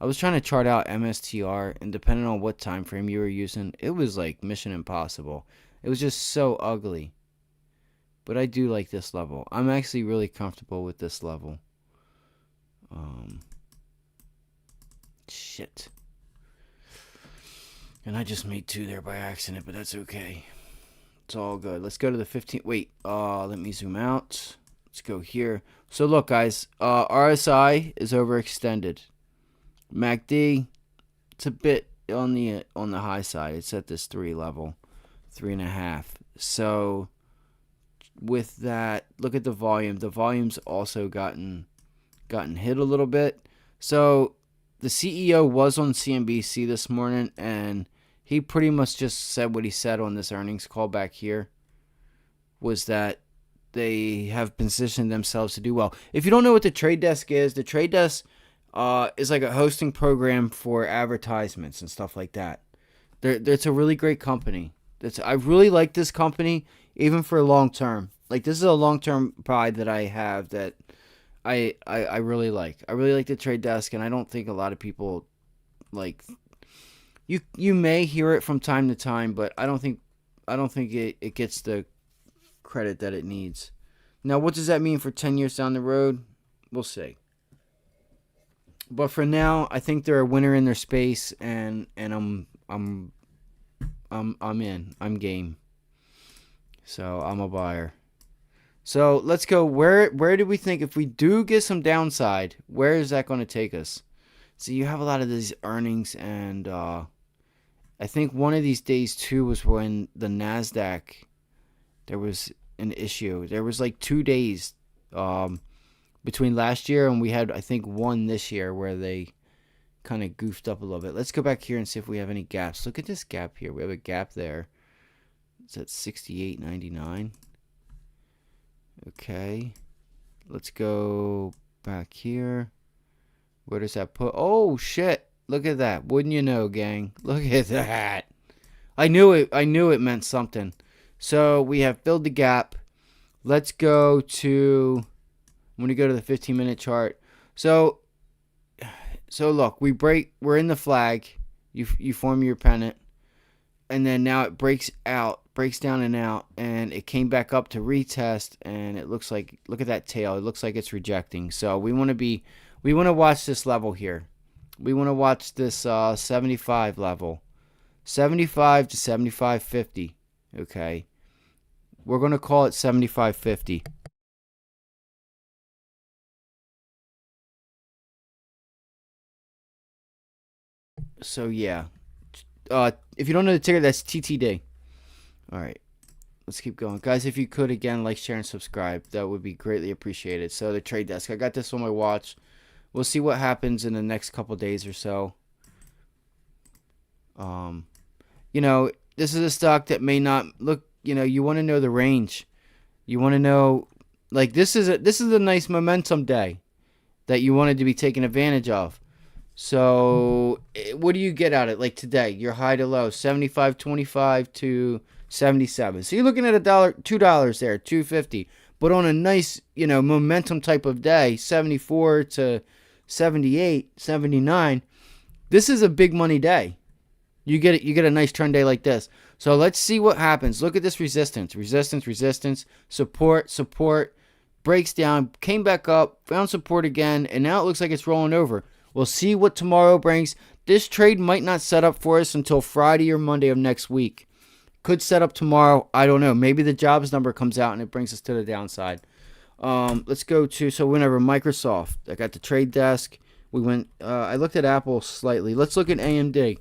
was trying to chart out MSTR, and depending on what time frame you were using, it was like mission impossible. It was just so ugly. But I do like this level. I'm actually really comfortable with this level. Shit. And I just made 2 there by accident, but that's okay. It's all good. Let's go to the 15. Wait, let me zoom out. Let's go here. So look, guys, RSI is overextended. MACD, it's a bit on the high side. It's at this 3 level, 3.5. So with that, look at the volume. The volume's also gotten hit a little bit. So the CEO was on CNBC this morning, and he pretty much just said what he said on this earnings call back here, was that they have positioned themselves to do well. If you don't know what the trade desk is, the trade desk is like a hosting program for advertisements and stuff like that. It's a really great company. I really like this company, even for long term. Like, this is a long term buy that I have that I really like. I really like the trade desk, and I don't think a lot of people like. You may hear it from time to time, but I don't think it gets the credit that it needs. Now, what does that mean for 10 years down the road? We'll see. But for now, I think they're a winner in their space, and I'm in. I'm game. So I'm a buyer. So let's go. Where do we think if we do get some downside, where is that going to take us? So you have a lot of these earnings, and I think one of these days too was when the Nasdaq, there was an issue. There was like 2 days between last year, and we had, I think, one this year where they kind of goofed up a little bit. Let's go back here and see if we have any gaps. Look at this gap here. We have a gap there. It's at 68.99. Okay. Let's go back here. Where does that put? Oh, shit. Look at that. Wouldn't you know, gang? Look at that. I knew it meant something. So we have filled the gap. Let's go to, I'm going to go to the 15-minute chart. So look, we're in the flag. You form your pennant. And then now it breaks down and out, and it came back up to retest, and it looks like, look at that tail. It looks like it's rejecting. So we want to watch this level here. We want to watch this 75 level. 75 to 75.50. Okay. We're going to call it 75.50. So yeah. If you don't know the ticker, that's TTD. All right. Let's keep going. Guys, if you could, again, like, share, and subscribe. That would be greatly appreciated. So the trade desk. I got this on my watch. We'll see what happens in the next couple days or so. This is a stock that may not look, you want to know the range. You want to know, like, this is a nice momentum day that you wanted to be taking advantage of. So what do you get out of it? Like today, your high to low, 75.25 to 77. So you're looking at $2 there, 2.50. But on a nice, momentum type of day, 74 to 78, 79, this is a big money day. You get a nice trend day like this. So let's see what happens. Look at this resistance, support, breaks down, came back up, found support again, and now it looks like it's rolling over. We'll see what tomorrow brings. This trade might not set up for us until Friday or Monday of next week. Could set up tomorrow. I don't know. Maybe the jobs number comes out and it brings us to the downside. Let's go to, so we went over Microsoft. I got the trade desk. I looked at Apple slightly. Let's look at AMD.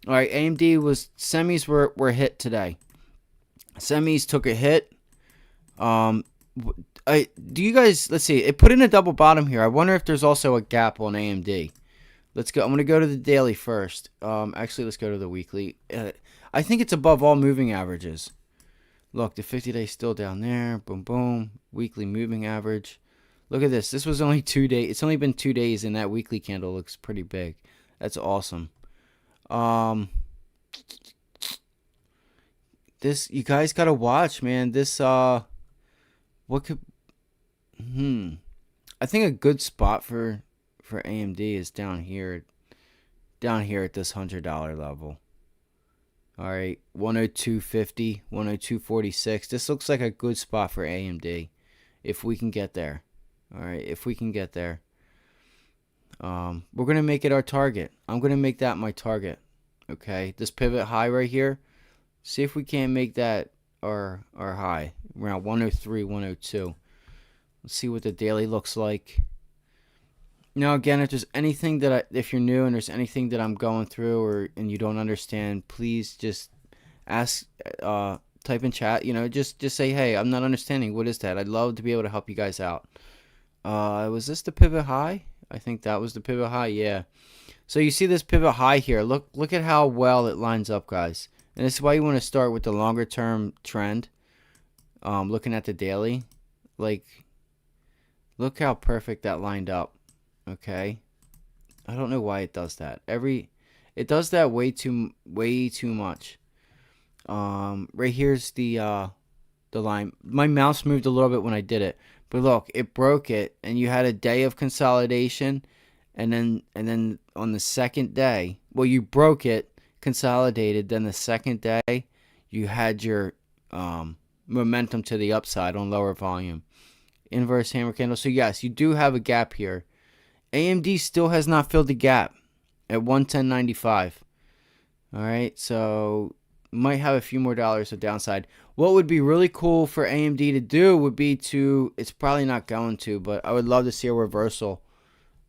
All right, AMD semis were hit today. Semis took a hit. Do you guys, let's see, it put in a double bottom here. I wonder if there's also a gap on AMD. Let's go. I'm going to go to the daily first. Actually, let's go to the weekly. I think it's above all moving averages. Look, the 50-day still down there. Boom, boom. Weekly moving average. Look at this. This was only 2 days. It's only been 2 days, and that weekly candle looks pretty big. That's awesome. This, you guys got to watch, man. This, what could, I think a good spot for AMD is down here at this $100 level. All right, 102.50, 102.46. This looks like a good spot for AMD if we can get there. All right, if we can get there. We're going to make it our target. I'm going to make that my target. Okay, this pivot high right here. See if we can't make that our high around 103, 102. Let's see what the daily looks like. Now, again, if there's anything if you're new and there's anything that I'm going through and you don't understand, please just ask, type in chat. Just say, hey, I'm not understanding. What is that? I'd love to be able to help you guys out. Was this the pivot high? I think that was the pivot high. Yeah. So you see this pivot high here. Look at how well it lines up, guys. And this is why you want to start with the longer term trend. Looking at the daily, like, look how perfect that lined up. Okay, I don't know why it does that. It does that way too much. Right here's the the line. My mouse moved a little bit when I did it, but look, it broke it, and you had a day of consolidation, and then on the second day, well, you broke it, consolidated. Then the second day, you had your momentum to the upside on lower volume. Inverse hammer candle. So yes, you do have a gap here. AMD still has not filled the gap at 110.95. All right, so might have a few more dollars of downside. What would be really cool for AMD to do would be to, it's probably not going to, but I would love to see a reversal.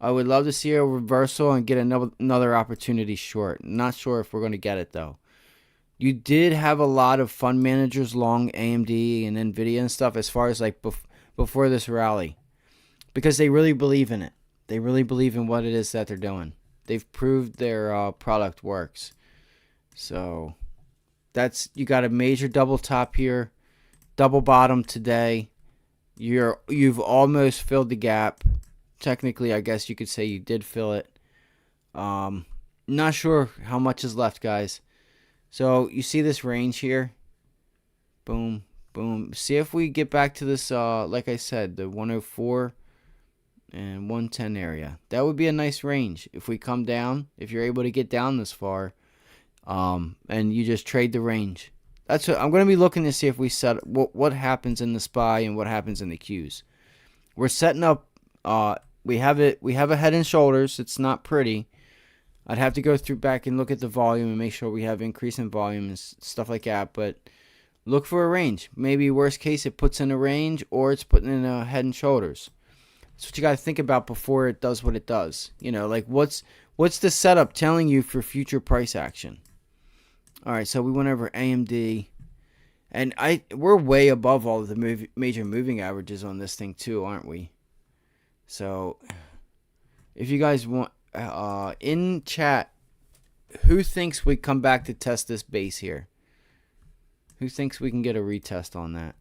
I would love to see a reversal and get another opportunity short. Not sure if we're going to get it though. You did have a lot of fund managers long AMD and Nvidia and stuff as far as like before this rally, because they really believe in it. They really believe in what it is that they're doing. They've proved their product works. So that's, you got a major double top here, double bottom today. You've almost filled the gap. Technically, I guess you could say you did fill it. Not sure how much is left, guys. So you see this range here. Boom, boom. See if we get back to this, like I said, the 104 and 110 area. That would be a nice range if we come down, if you're able to get down this far, and you just trade the range. That's what I'm going to be looking to see if we set what happens in the SPY and what happens in the Qs. We're setting up, we have a head and shoulders. It's not pretty. I'd have to go through back and look at the volume and make sure we have increase in volume and stuff like that, but look for a range. Maybe worst case it puts in a range, or it's putting in a head and shoulders. That's what you got to think about before it does what it does. You know, like what's the setup telling you for future price action? All right, so we went over AMD, and we're way above all of the major moving averages on this thing too, aren't we? So if you guys want, in chat, who thinks we come back to test this base here? Who thinks we can get a retest on that?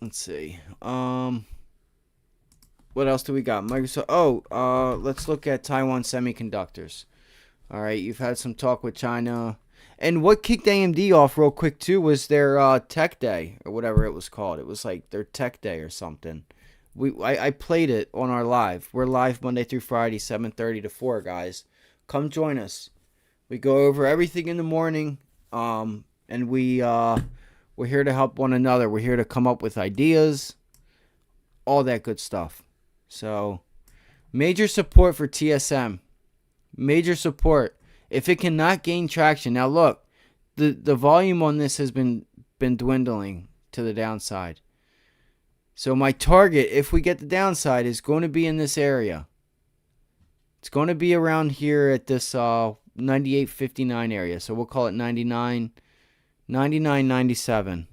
Let's see. What else do we got? Microsoft. Let's look at Taiwan Semiconductors. All right, you've had some talk with China. And what kicked AMD off real quick too was their tech day, or whatever it was called. It was like their tech day or something. I played it on our live. We're live Monday through Friday, 7:30 to 4, guys. Come join us. We go over everything in the morning, and we're here to help one another. We're here to come up with ideas, all that good stuff. So, major support for TSM. Major support. If it cannot gain traction. Now look, the volume on this has been dwindling to the downside. So my target, if we get the downside, is going to be in this area. It's going to be around here at this 98.59 area. So we'll call it 99.97.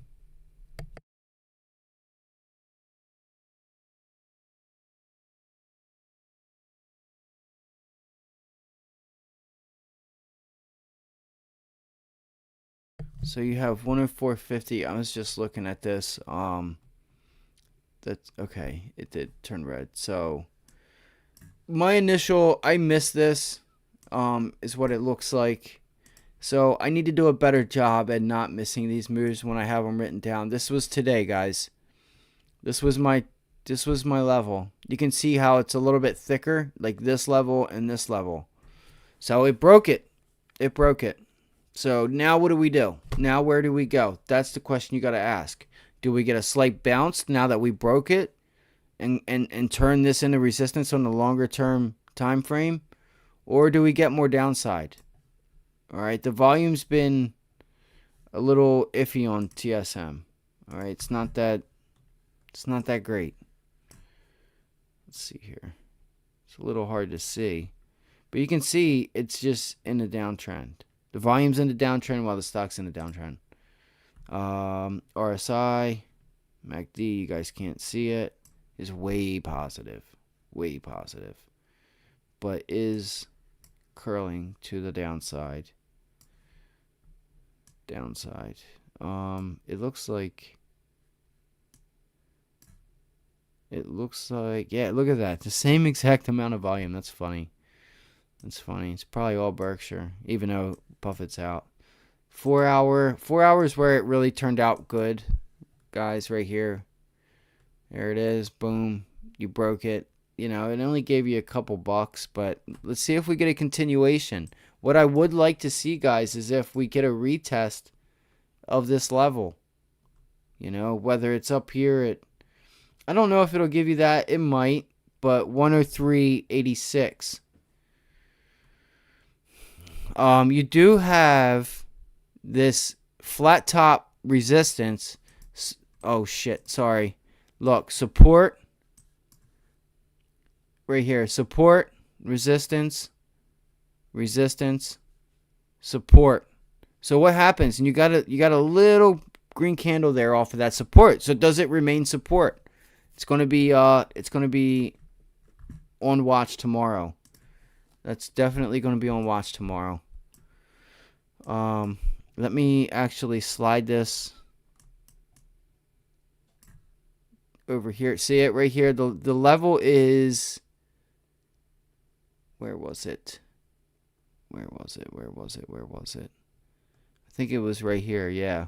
So you have 104.50. I was just looking at this. That's okay. It did turn red. So my initial, I missed this, is what it looks like. So I need to do a better job at not missing these moves when I have them written down. This was today, guys. This was my level. You can see how it's a little bit thicker, like this level and this level. So it broke it. It broke it. So now what do we do? Now where do we go? That's the question you got to ask. Do we get a slight bounce now that we broke it and turn this into resistance on the longer term time frame? Or do we get more downside? All right, the volume's been a little iffy on TSM. All right, it's not that great. Let's see here. It's a little hard to see. But you can see it's just in a downtrend. The volume's in the downtrend while the stock's in the downtrend. RSI, MACD, you guys can't see it, is way positive, but is curling to the downside. It looks like, yeah, look at that, the same exact amount of volume. That's funny. It's probably all Berkshire, even though Buffett's out. 4 hour, 4 hours where it really turned out good, guys, right here. There it is. Boom. You broke it. You know, it only gave you a couple bucks, but let's see if we get a continuation. What I would like to see, guys, is if we get a retest of this level. You know, whether it's up here at, I don't know if it'll give you that. It might, but 103.86. You do have this flat top resistance. Oh shit, sorry. Look, support right here. Support, resistance, resistance, support. So what happens? And you got a little green candle there off of that support. So does it remain support? It's going to be on watch tomorrow. That's definitely going to be on watch tomorrow. Let me actually slide this over here. See it right here? The level is, where was it? Where was it? I think it was right here, yeah.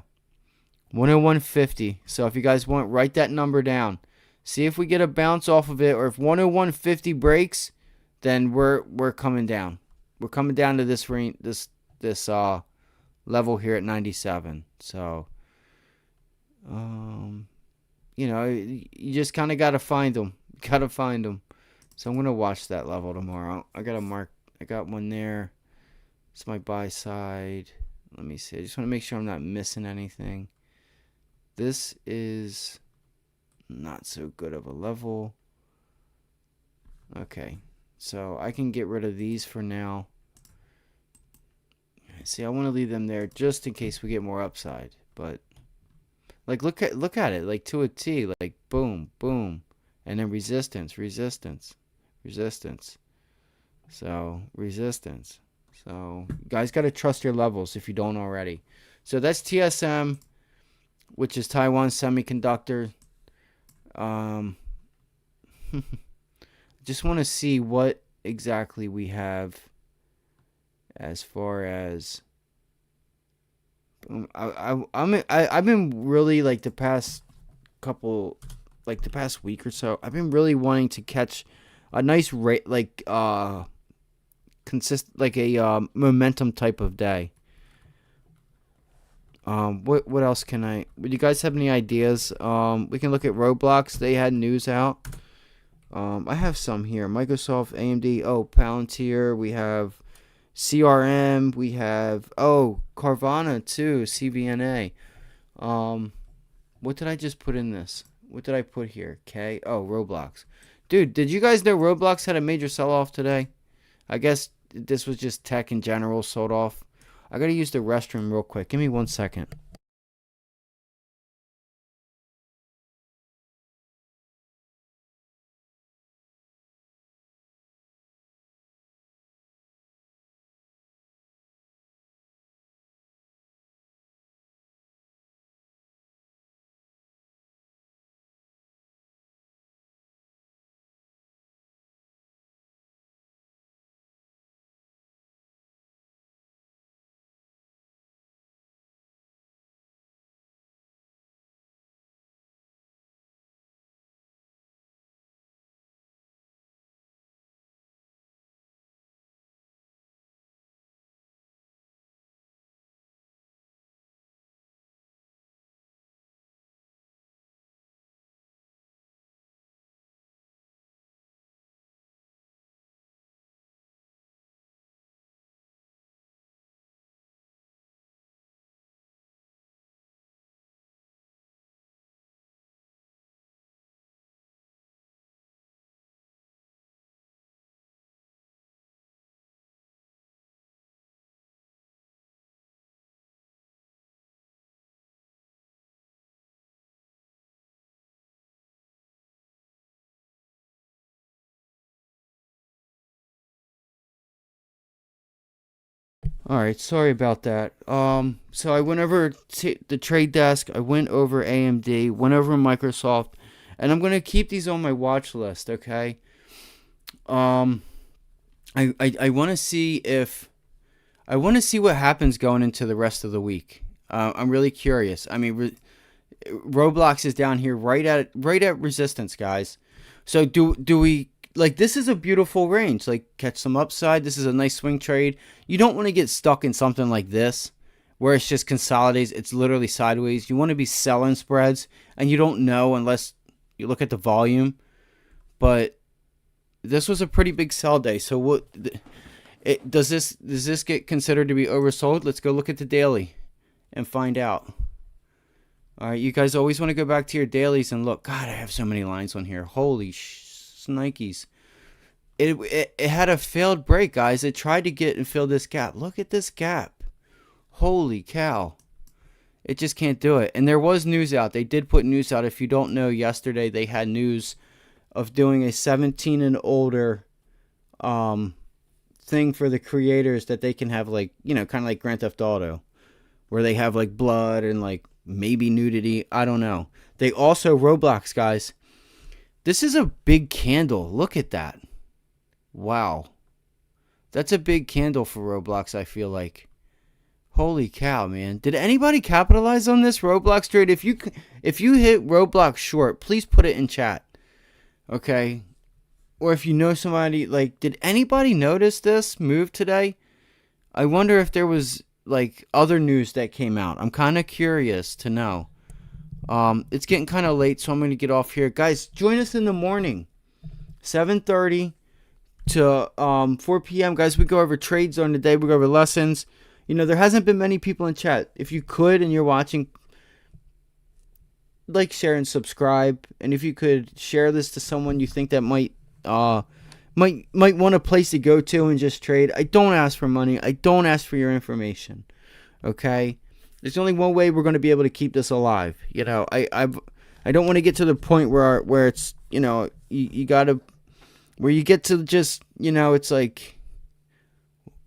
101.50. So if you guys want, write that number down. See if we get a bounce off of it, or if 101.50 breaks, then we're coming down. We're coming down to this range, this level here at 97. So you know, you just kind of got to find them. So I'm going to watch that level tomorrow. I got one there. It's my buy side. Let me see. I just want to make sure I'm not missing anything. This is not so good of a level. Okay. So I can get rid of these for now. See, I want to leave them there just in case we get more upside. But like, look at it, like to a T, like boom, boom, and then resistance, resistance, resistance. So resistance. So you guys got to trust your levels if you don't already. So that's TSM, which is Taiwan Semiconductor. Just want to see what exactly we have as far as I've been really, like, the past week or so, I've been really wanting to catch a nice rate, like a momentum type of day. What else can would you guys have any ideas? We can look at Roblox. They had news out. I have some here. Microsoft, AMD, Palantir, we have CRM, we have Carvana too, CVNA. What did I just put in this? What did I put here? K. Roblox. Dude, did you guys know Roblox had a major sell-off today? I guess this was just tech in general sold off. I gotta use the restroom real quick. Give me 1 second. All right, sorry about that. So I went over the trade desk. I went over AMD, went over Microsoft, and I'm gonna keep these on my watch list. Okay. I want to see if I want to see what happens going into the rest of the week. I'm really curious. I mean, Roblox is down here right at resistance, guys. So do we like this is a beautiful range. Like catch some upside. This is a nice swing trade. You don't want to get stuck in something like this where it's just consolidates. It's literally sideways. You want to be selling spreads, and you don't know unless you look at the volume. But this was a pretty big sell day. So what does this get considered to be oversold? Let's go look at the daily and find out. All right, you guys always want to go back to your dailies and look. God, I have so many lines on here. Holy snikes. It had a failed break, guys. It tried to get and fill this gap. Look at this gap. Holy cow. It just can't do it. And there was news out. They did put news out. If you don't know, yesterday they had news of doing a 17 and older thing for the creators that they can have, like, you know, kind of like Grand Theft Auto, where they have like blood and like maybe nudity. I don't know. They also, Roblox, guys, this is a big candle. Look at that. Wow. That's a big candle for Roblox, I feel like. Holy cow, man. Did anybody capitalize on this Roblox trade? If you hit Roblox short, please put it in chat. Okay? Or if you know somebody, like, did anybody notice this move today? I wonder if there was like other news that came out. I'm kind of curious to know. It's getting kind of late, so I'm going to get off here. Guys, join us in the morning, 7:30 to 4 p.m. Guys, we go over trades on the day. We go over lessons. You know, there hasn't been many people in chat. If you could and you're watching, like, share, and subscribe. And if you could share this to someone you think that might want a place to go to and just trade. I don't ask for money. I don't ask for your information. Okay? There's only one way we're going to be able to keep this alive. You know, I don't want to get to the point where it's, you know, you got to, where you get to just, you know, it's like,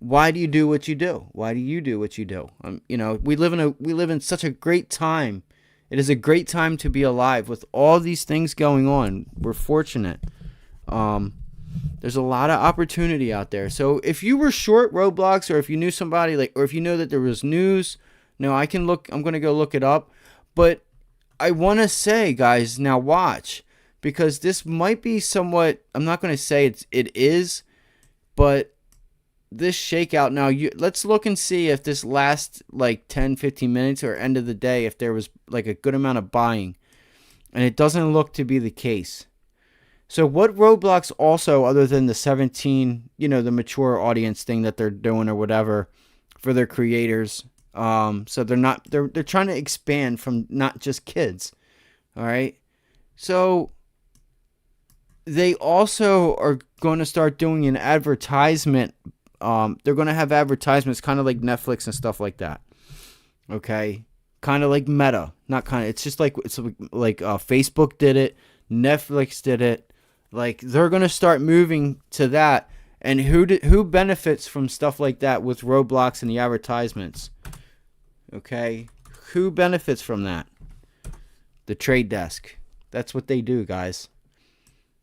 why do you do what you do? Why do you do what you do? You know, we live in such a great time. It is a great time to be alive with all these things going on. We're fortunate. There's a lot of opportunity out there. So if you were short Roblox, or if you knew somebody, like, or if you know that there was news, no, I'm going to go look it up. But I want to say, guys, now watch, because this might be somewhat, I'm not going to say it is, but this shakeout now, let's look and see if this lasts like 10, 15 minutes or end of the day, if there was like a good amount of buying. And it doesn't look to be the case. So what Roblox also, other than the 17, you know, the mature audience thing that they're doing or whatever for their creators, so they're trying to expand from not just kids. All right. So they also are going to start doing an advertisement. They're going to have advertisements kind of like Netflix and stuff like that. Okay. Kind of like Meta, not kind of, it's just like, it's like Facebook did it. Netflix did it. Like, they're going to start moving to that. And who benefits from stuff like that with Roblox and the advertisements? Okay. Who benefits from that? The trade desk. That's what they do, guys.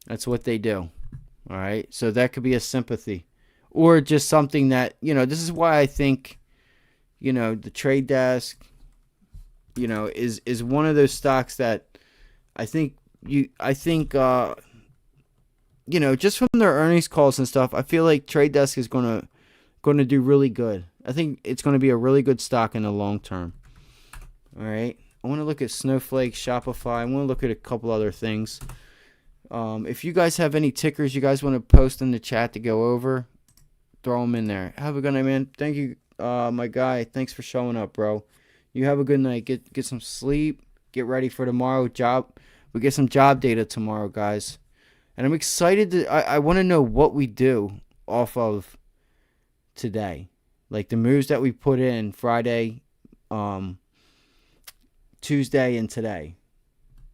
That's what they do. All right. So that could be a sympathy, or just something that, you know, this is why I think, you know, the trade desk, you know, is one of those stocks that I think, you know, just from their earnings calls and stuff, I feel like Trade Desk is going to do really good. I think it's going to be a really good stock in the long term. All right. I want to look at Snowflake, Shopify. I want to look at a couple other things. If you guys have any tickers you guys want to post in the chat to go over, throw them in there. Have a good night, man. Thank you, my guy. Thanks for showing up, bro. You have a good night. Get some sleep. Get ready for tomorrow. We get some job data tomorrow, guys. And I'm excited I want to know what we do off of today. Like the moves that we put in Friday, Tuesday, and today.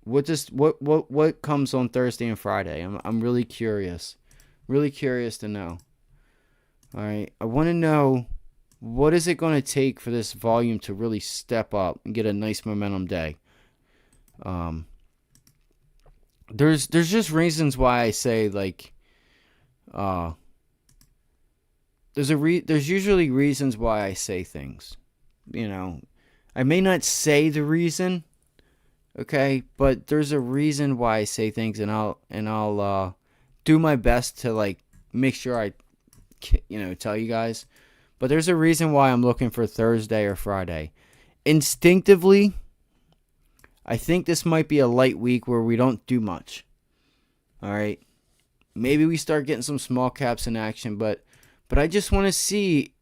What comes on Thursday and Friday? I'm really curious. Really curious to know. All right. I want to know, what is it going to take for this volume to really step up and get a nice momentum day? There's just reasons why I say, like, there's usually reasons why I say things. You know, I may not say the reason, okay, but there's a reason why I say things, and I'll do my best to like make sure I tell you guys. But there's a reason why I'm looking for Thursday or Friday. Instinctively, I think this might be a light week where we don't do much. All right. Maybe we start getting some small caps in action, but I just want to see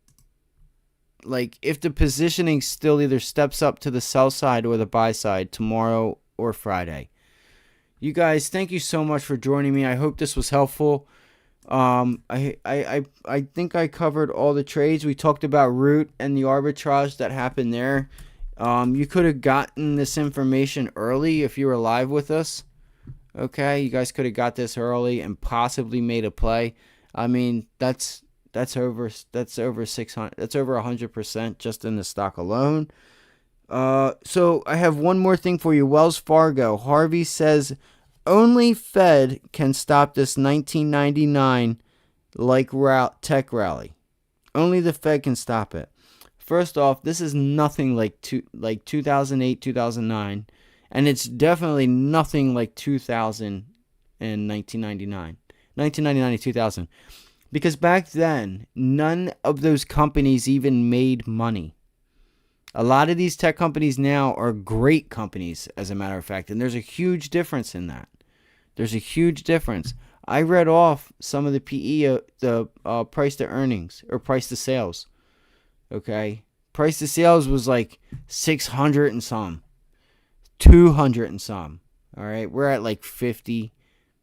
like if the positioning still either steps up to the sell side or the buy side tomorrow or Friday. You guys, thank you so much for joining me. I hope this was helpful. I think I covered all the trades. We talked about root and the arbitrage that happened there. You could have gotten this information early if you were live with us. Okay, you guys could have got this early and possibly made a play. I mean, that's over 600. That's over 100% just in the stock alone. So I have one more thing for you. Wells Fargo. Harvey says only Fed can stop this 1999 tech rally. Only the Fed can stop it. First off, this is nothing like 2008, 2009, and it's definitely nothing like 2000 and 1999 and 2000. Because back then, none of those companies even made money. A lot of these tech companies now are great companies, as a matter of fact, and there's a huge difference in that. There's a huge difference. I read off some of the PE, the price to earnings, or price to sales. Okay? Price to sales was like 600 and some. 200 and some. All right? We're at like 50,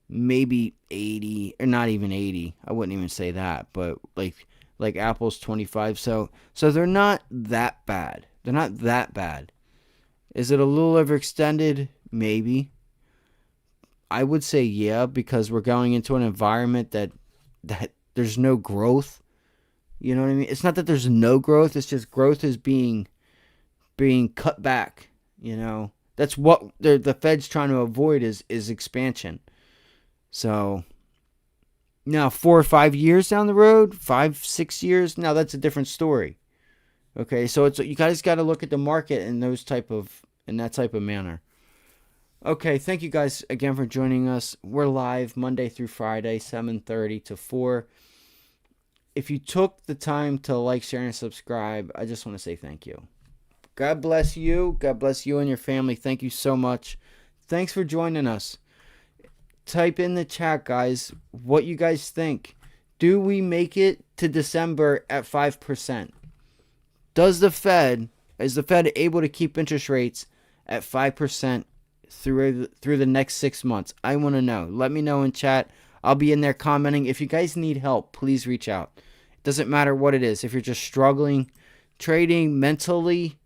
maybe 80, or not even 80. I wouldn't even say that, but like Apple's 25. So they're not that bad. They're not that bad. Is it a little overextended? Maybe. I would say yeah, because we're going into an environment that there's no growth. You know what I mean? It's not that there's no growth. It's just growth is being cut back. You know, that's what the Fed's trying to avoid is expansion. So now 4 or 5 years down the road, 5, 6 years, now that's a different story. Okay, so you guys got to look at the market in that type of manner. Okay, thank you guys again for joining us. We're live Monday through Friday, 7:30 to 4. If you took the time to like, share, and subscribe, I just want to say thank you. God bless you. God bless you and your family. Thank you so much. Thanks for joining us. Type in the chat, guys, what you guys think. Do we make it to December at 5%? Is the Fed able to keep interest rates at 5% through the next 6 months? I want to know. Let me know in chat. I'll be in there commenting. If you guys need help, please reach out. It doesn't matter what it is. If you're just struggling, trading, mentally,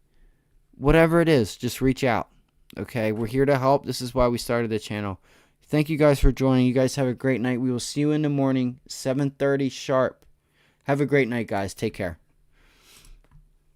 whatever it is, just reach out. Okay, we're here to help. This is why we started the channel. Thank you guys for joining. You guys have a great night. We will see you in the morning, 7:30 sharp. Have a great night, guys. Take care.